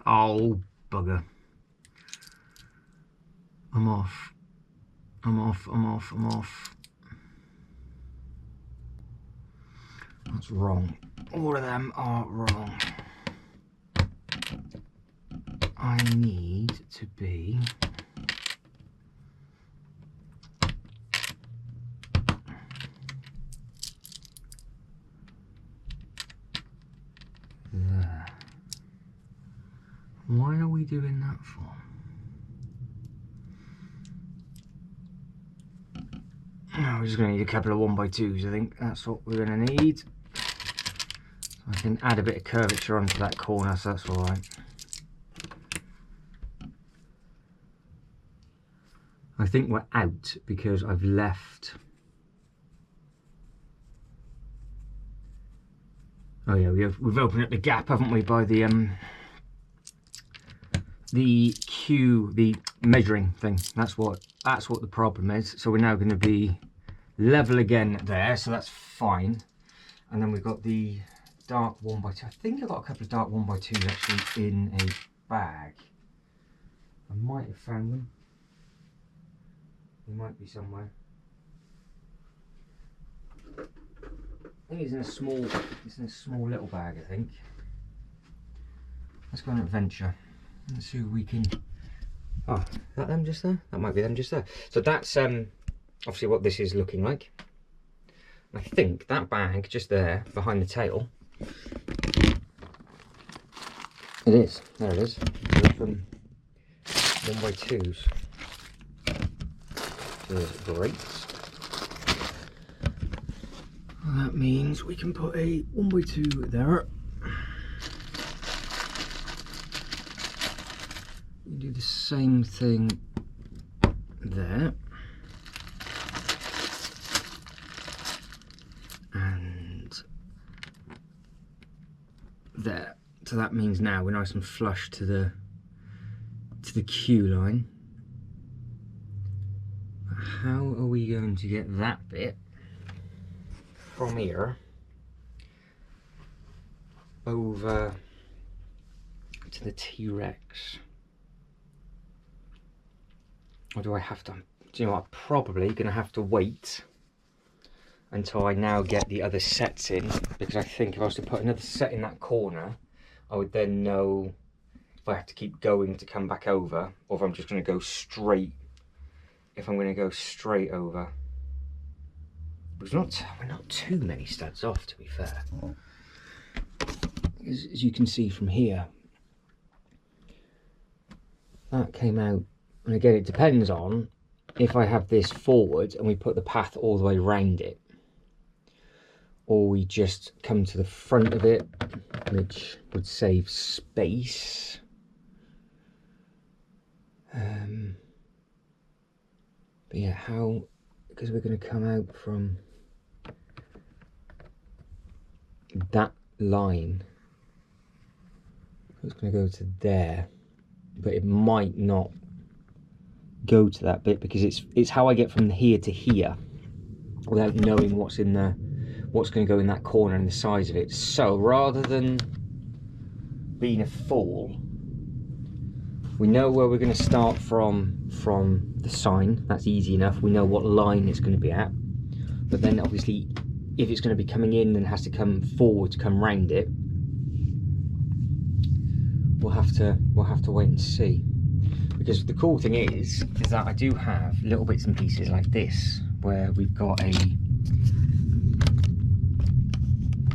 Oh, bugger. I'm off. That's wrong. All of them are wrong. I need to be there. Why are we doing that for? No, we're just going to need a couple of 1x2s, I think. That's what we're going to need. I can add a bit of curvature onto that corner, so that's all right. I think we're out because I've left. Oh yeah, we've opened up the gap, haven't we, by the measuring thing. That's what the problem is. So we're now going to be level again there, so that's fine. And then we've got the dark 1x2. I think I've got a couple of dark 1x2s actually in a bag. I might have found them. They might be somewhere. I think it's in a small little bag, I think. Let's go on an adventure. Let's see if we can. Oh, is that them just there? That might be them just there. So that's obviously what this is looking like. I think that bag just there behind the tail. It is. There it is. From 1x2s. Great. Well, that means we can put a 1x2 there. We do the same thing there. And there. So that means now we're nice and flush to the queue line. How are we going to get that bit from here over to the T-Rex? Or do I have to? Do you know what? I'm probably going to have to wait until I now get the other sets in, because I think if I was to put another set in that corner, I would then know if I have to keep going to come back over, or if I'm just going to go straight. If I'm going to go straight over, because we're not too many studs off, to be fair. As you can see from here, that came out, and again it depends on if I have this forward and we put the path all the way around it, or we just come to the front of it, which would save space. But yeah, how, because we're going to come out from that line, it's going to go to there, but it might not go to that bit, because it's how I get from here to here without knowing what's going to go in that corner and the size of it. So rather than being a fool, we know where we're going to start from the sign. That's easy enough. We know what line it's going to be at. But then obviously, if it's going to be coming in and has to come forward to come round it, we'll have to wait and see. Because the cool thing is that I do have little bits and pieces like this, where we've got a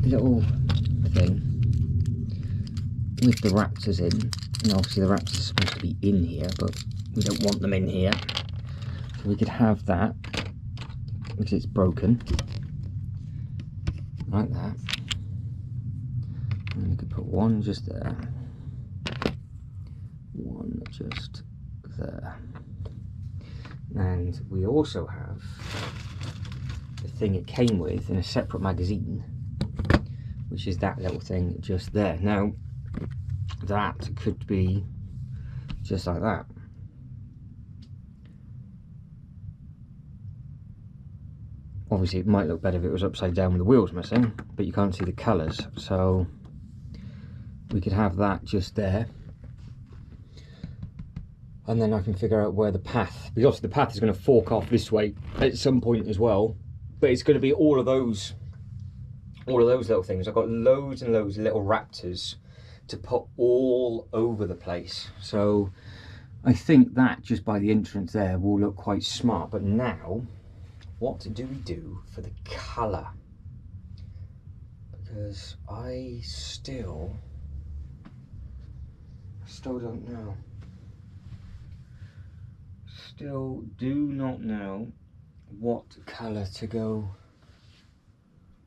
little thing with the raptors in. And obviously the raptors are supposed to be in here, but we don't want them in here. So we could have that, because it's broken, like that. And we could put one just there, one just there. And we also have the thing it came with in a separate magazine, which is that little thing just there. Now, that could be just like that. Obviously it might look better if it was upside down with the wheels missing, but you can't see the colours, so we could have that just there. And then I can figure out where the path, because obviously the path is going to fork off this way at some point as well, but it's going to be all of those little things. I've got loads and loads of little raptors to put all over the place. So I think that just by the entrance there will look quite smart. But now, what do we do for the colour? Because I still don't know. Still do not know what colour to go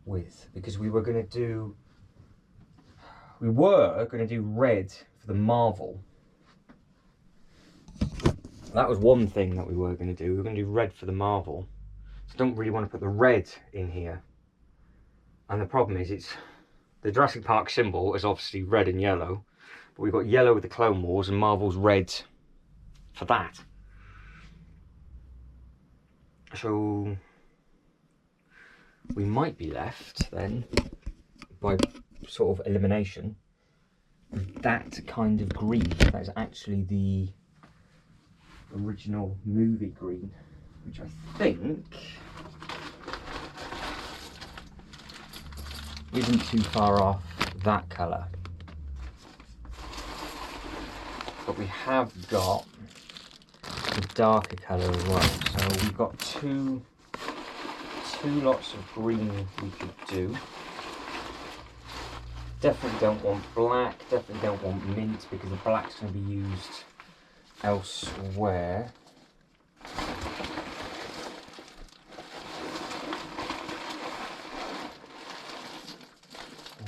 with, because we were going to do We were going to do red for the Marvel. That was one thing that we were going to do. We were going to do red for the Marvel. So I don't really want to put the red in here. And the problem is, it's the Jurassic Park symbol is obviously red and yellow. But we've got yellow with the Clone Wars and Marvel's red for that. So we might be left then, by sort of elimination, that kind of green. That is actually the original movie green, which I think isn't too far off that colour. But we have got a darker colour as well. So we've got two lots of green we could do. Definitely don't want black, definitely don't want mint, because the black's going to be used elsewhere.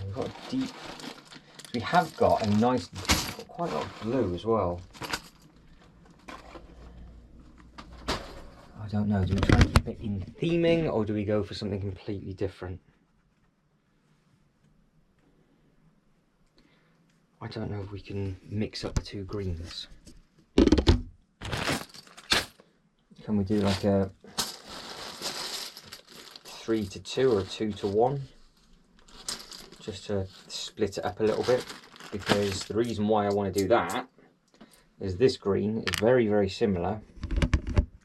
We've got a deep, we have got a nice, quite a lot of blue as well. I don't know, do we try and keep it in theming, or do we go for something completely different? I don't know if we can mix up the two greens. Can we do like a 3-2 or a 2-1? Just to split it up a little bit. Because the reason why I want to do that is this green is very, very similar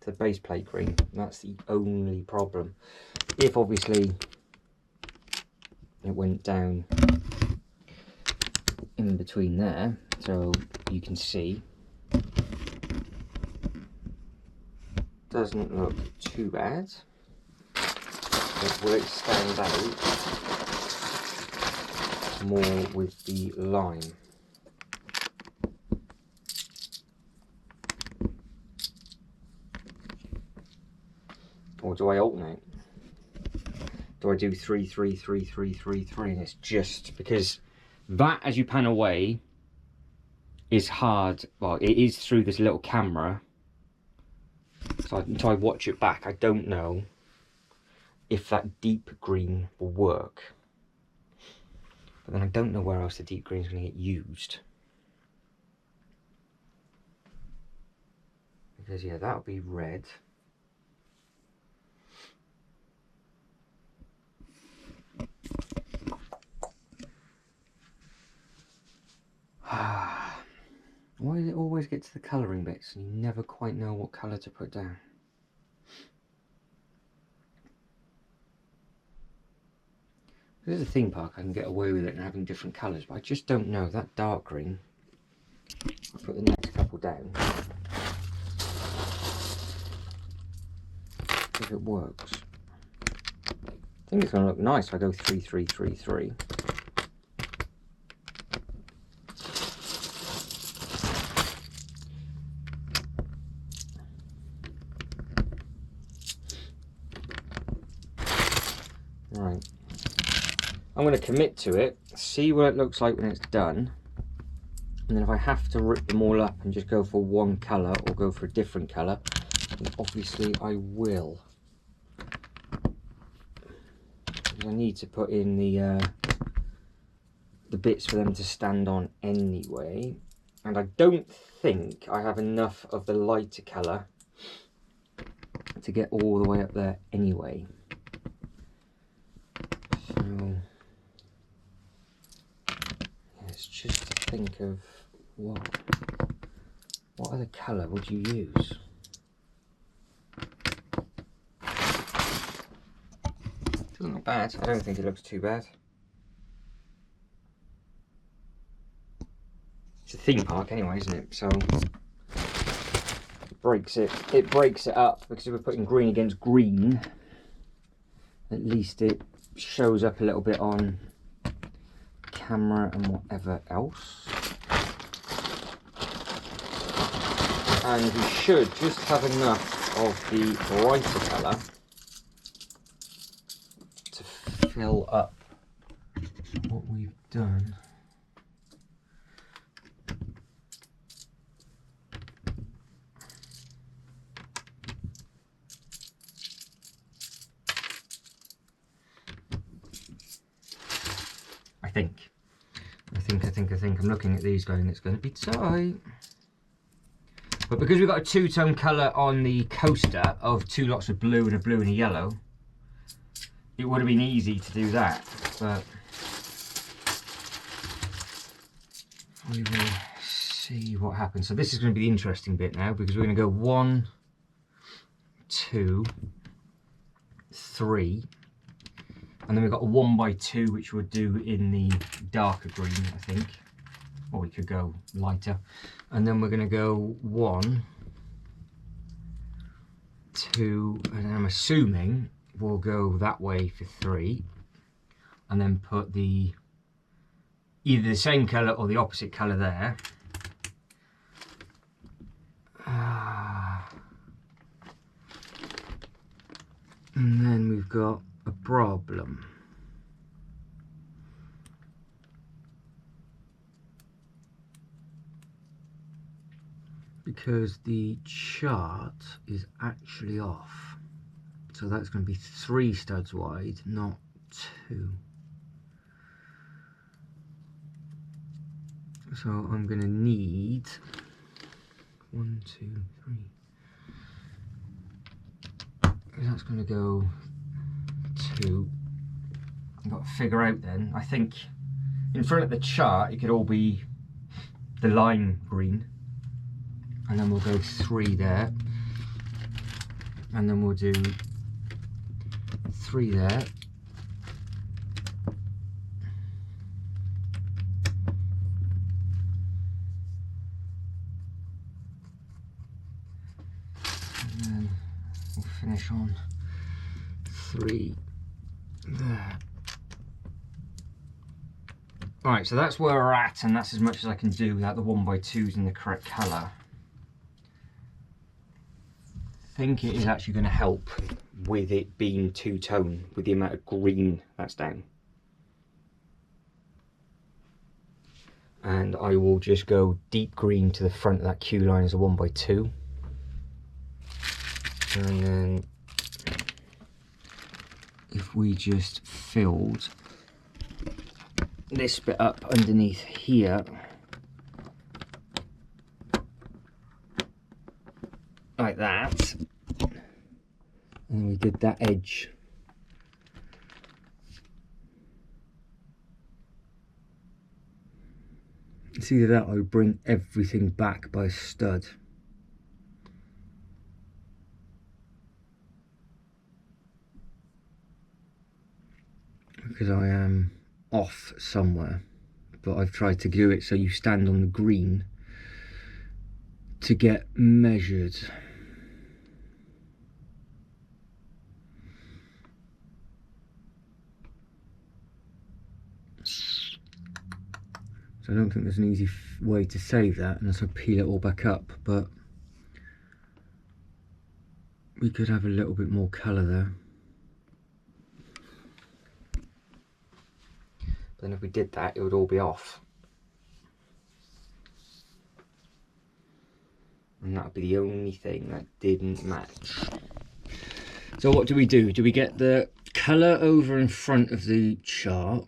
to the base plate green. That's the only problem. If obviously it went down in between there, so you can see, doesn't look too bad. But will it stand out more with the lime? Or do I alternate? Do I do 3-3-3-3-3-3? And it's just because that, as you pan away, is hard. Well, it is through this little camera. So until I watch it back, I don't know if that deep green will work. But then I don't know where else the deep green is going to get used. Because yeah, that'll be red. Why does it always get to the colouring bits and you never quite know what colour to put down? If there's a theme park, I can get away with it and having different colours, but I just don't know. That dark green, I'll put the next couple down. If it works. I think it's going to look nice if I go 3-3-3-3. Right, I'm going to commit to it, see what it looks like when it's done, and then if I have to rip them all up and just go for one colour or go for a different colour, then obviously I will. Because I need to put in the bits for them to stand on anyway, and I don't think I have enough of the lighter colour to get all the way up there anyway. So yeah, it's just to think of what other colour would you use? Doesn't look bad. I don't think it looks too bad. It's a theme park anyway, isn't it? So it breaks it up, because if we're putting green against green, at least it shows up a little bit on camera and whatever else. And we should just have enough of the brighter colour to fill up what we've done. I think. I'm looking at these going, it's going to be tight. But because we've got a two-tone colour on the coaster of 2 lots of blue and a blue and a yellow, it would have been easy to do that. But we will see what happens. So this is going to be the interesting bit now, because we're going to go 1, 2, 3. And then we've got a 1x2, which we'll do in the darker green, I think. Or we could go lighter. And then we're going to go 1, 2, and I'm assuming we'll go that way for 3. And then put the either the same colour or the opposite colour there. And then we've got a problem. Because the chart is actually off. So that's going to be 3 studs wide, not 2. So I'm going to need 1, 2, 3. That's going to go 2. I've got to figure out then. I think in front of the chart it could all be the lime green. And then we'll go 3 there. And then we'll do 3 there. And then we'll finish on 3 there. Alright, so that's where we're at, and that's as much as I can do without the 1x2s in the correct colour. I think it is actually going to help with it being two-tone, with the amount of green that's down. And I will just go deep green to the front of that queue line as a 1x2. And then if we just filled this bit up underneath here, like that, and we did that edge. It's either that or we bring everything back by a stud. Because I am off somewhere, but I've tried to do it so you stand on the green to get measured. So I don't think there's an easy way to save that unless I peel it all back up, but we could have a little bit more colour there. But then if we did that, it would all be off. And that would be the only thing that didn't match. So what do? Do we get the colour over in front of the chart?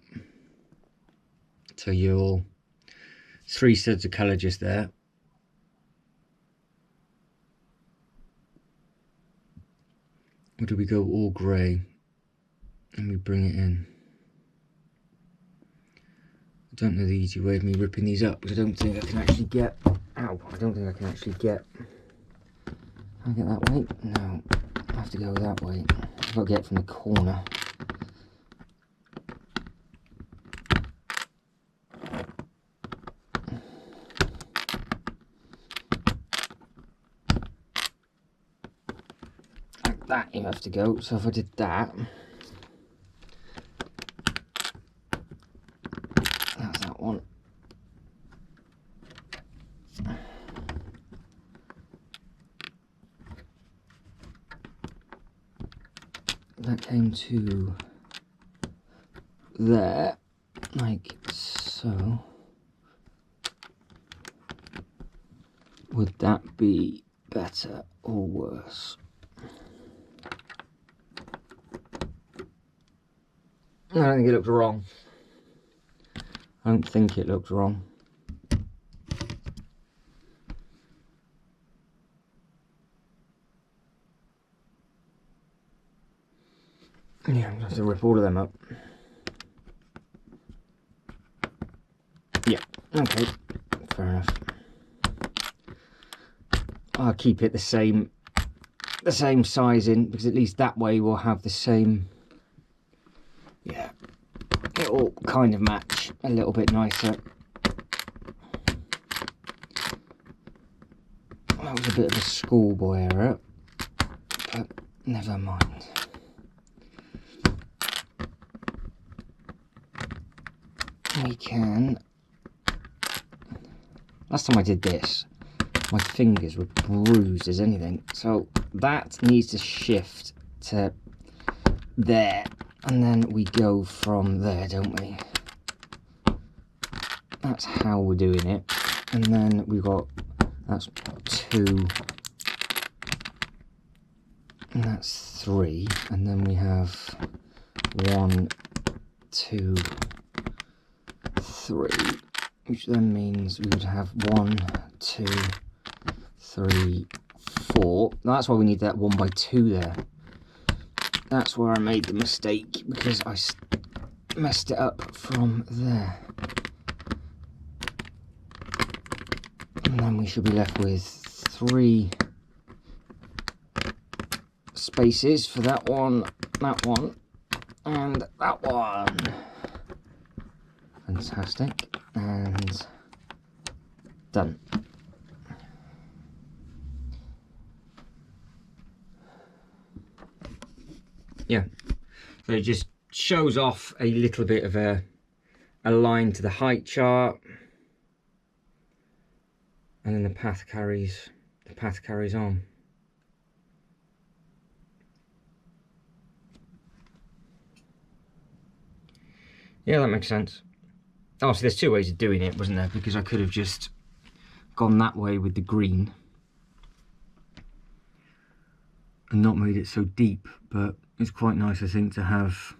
So you're 3 studs of colour just there. Or do we go all grey and we bring it in? I don't know the easy way of me ripping these up, because I don't think I can actually get... Ow, I don't think I can actually get... Can I get that way? No, I have to go that way. I've got to get it from the corner. Like that you have to go, so if I did that... That's that one. That came to there, like so. Would that be better or worse? I don't think it looks wrong. I don't think it looks wrong. Yeah, I'm going to have to rip all of them up. Yeah, okay, fair enough. I'll keep it the same sizing, because at least that way we'll have the same. Yeah, it'll kind of match a little bit nicer. That was a bit of a schoolboy error, but never mind. We can. Last time I did this, my fingers were bruised as anything, so that needs to shift to there, and then we go from there, don't we? That's how we're doing it. And then we've got, that's 2, and that's 3, and then we have 1, 2, 3, which then means we would have 1, 2, 3, 4. That's why we need that 1 by 2 there. That's where I made the mistake, because I messed it up from there. And then we should be left with 3 spaces for that one, and that one. Fantastic, and done. Yeah, so it just shows off a little bit of a line to the height chart, and then the path carries on. Yeah, that makes sense. Oh, so there's 2 ways of doing it, wasn't there? Because I could have just gone that way with the green and not made it so deep, but it's quite nice, I think, to have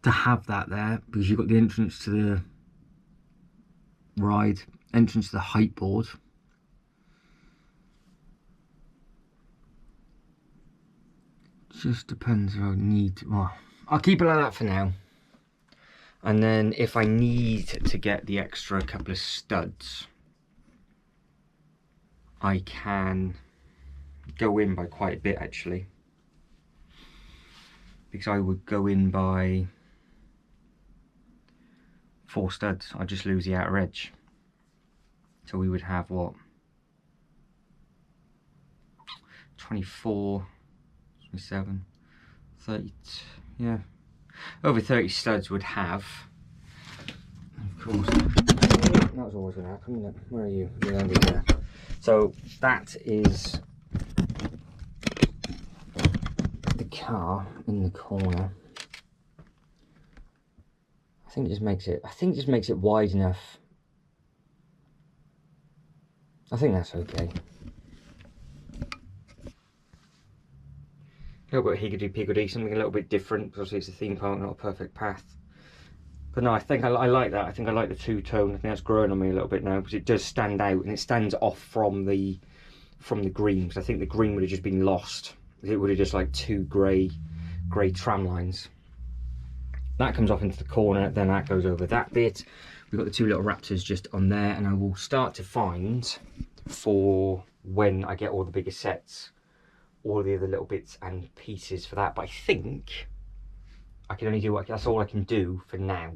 that there, because you've got the entrance to the ride, entrance to the height board. Just depends if I need to, well, I'll keep it like that for now. And then if I need to get the extra couple of studs, I can go in by quite a bit, actually. Because I would go in by 4 studs. I'd just lose the outer edge. So we would have, what, 24, 27, 30, yeah. Over 30 studs would have. Of course, that was always going to happen, wasn't it? Where are you? You're under there. So that is the car in the corner. I think it just makes it wide enough. I think that's okay. A little bit higgledy-piggledy, something a little bit different, because obviously it's a theme park, not a perfect path. But no, I think I like that. I think I like the two-tone. I think that's growing on me a little bit now, because it does stand out, and it stands off from the green, because I think the green would have just been lost. It would have just like 2 grey tram lines. That comes off into the corner, then that goes over that bit. We've got the 2 little raptors just on there, and I will start to find, for when I get all the bigger sets, all the other little bits and pieces for that. But I think I can only do that's all I can do for now,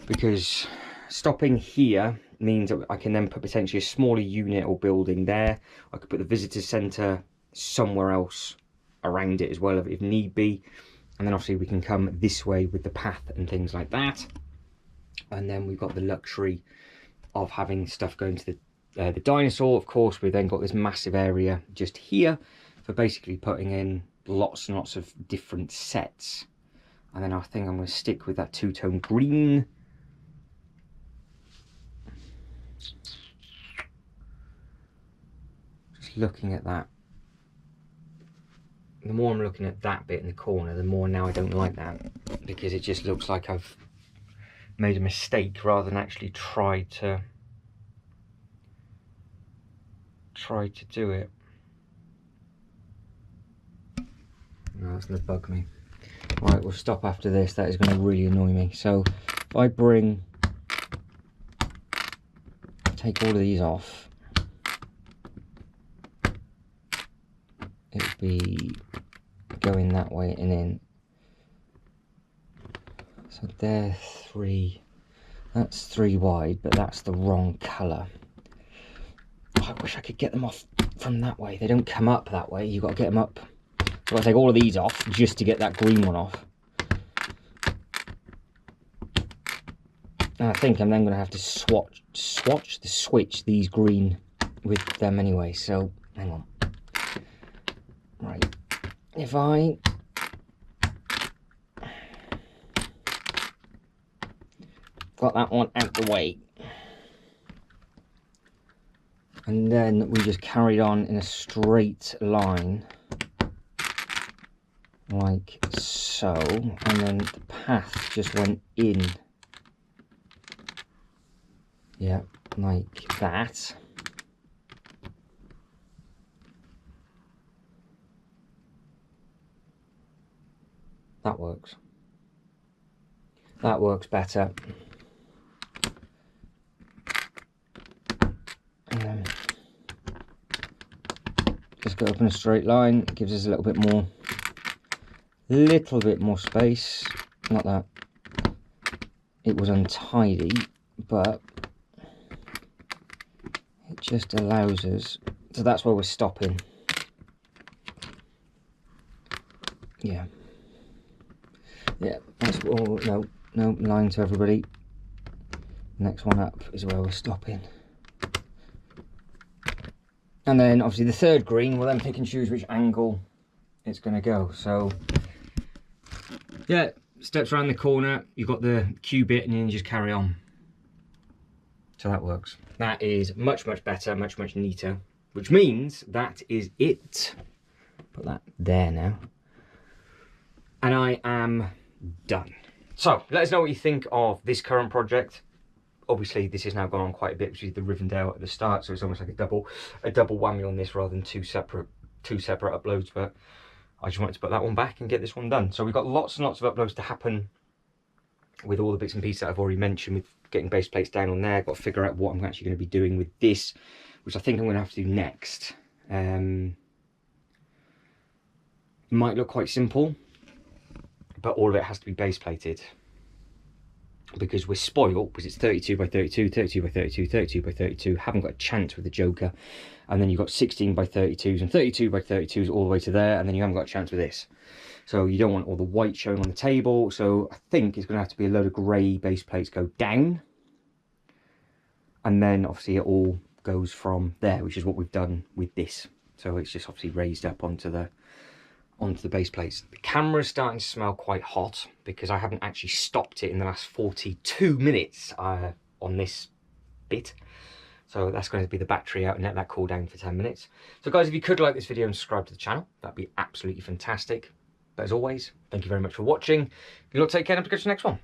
because stopping here means that I can then put potentially a smaller unit or building there. I could put the visitor centre somewhere else around it as well if need be, and then obviously we can come this way with the path and things like that. And then we've got the luxury of having stuff going to the dinosaur. Of course, we've then got this massive area just here for basically putting in lots and lots of different sets. And then I think I'm going to stick with that 2-tone green. Just looking at that. The more I'm looking at that bit in the corner, the more now I don't like that, because it just looks like I've made a mistake rather than actually tried to do it. No, that's going to bug me. Right, we'll stop after this. That is going to really annoy me. So if I take all of these off, it would be going that way and in. So they're 3, that's 3 wide, but that's the wrong colour. I wish I could get them off from that way. They don't come up that way. You've got to get them up. So I'll take all of these off just to get that green one off. And I think I'm then going to have to switch these green with them anyway. So hang on. Right. If I got that one out the way, and then we just carried on in a straight line like so, and then the path just went in, yeah, like that. That works. That works better. And then just go up in a straight line. It gives us a little bit more space. Not that it was untidy, but it just allows us. So that's where we're stopping. Yeah. Yeah, that's all. No, lying to everybody. Next one up is where we're stopping. And then obviously the third green, we'll then pick and choose which angle it's going to go. So yeah, steps around the corner, you've got the Q bit, and then you just carry on. So that works. That is much, much better, much, much neater, which means that is it. Put that there now. And I am done. So let us know what you think of this current project. Obviously this has now gone on quite a bit, which is the Rivendell at the start, so it's almost like a double whammy on this rather than two separate uploads. But I just wanted to put that one back and get this one done. So we've got lots and lots of uploads to happen with all the bits and pieces that I've already mentioned, with getting base plates down on there. Got to figure out what I'm actually going to be doing with this, which I think I'm going to have to do next. It might look quite simple, but all of it has to be base plated, because we're spoiled, because it's 32 by 32, 32 by 32, 32 by 32, haven't got a chance with the Joker. And then you've got 16 by 32s and 32 by 32s all the way to there, and then you haven't got a chance with this. So you don't want all the white showing on the table, so I think it's going to have to be a load of grey base plates go down. And then obviously it all goes from there, which is what we've done with this. So it's just obviously raised up onto the base plates. The camera's starting to smell quite hot because I haven't actually stopped it in the last 42 minutes on this bit. So that's going to be the battery out and let that cool down for 10 minutes. So guys, if you could like this video and subscribe to the channel, that'd be absolutely fantastic. But as always, thank you very much for watching. You lot take care and have to go to the next one.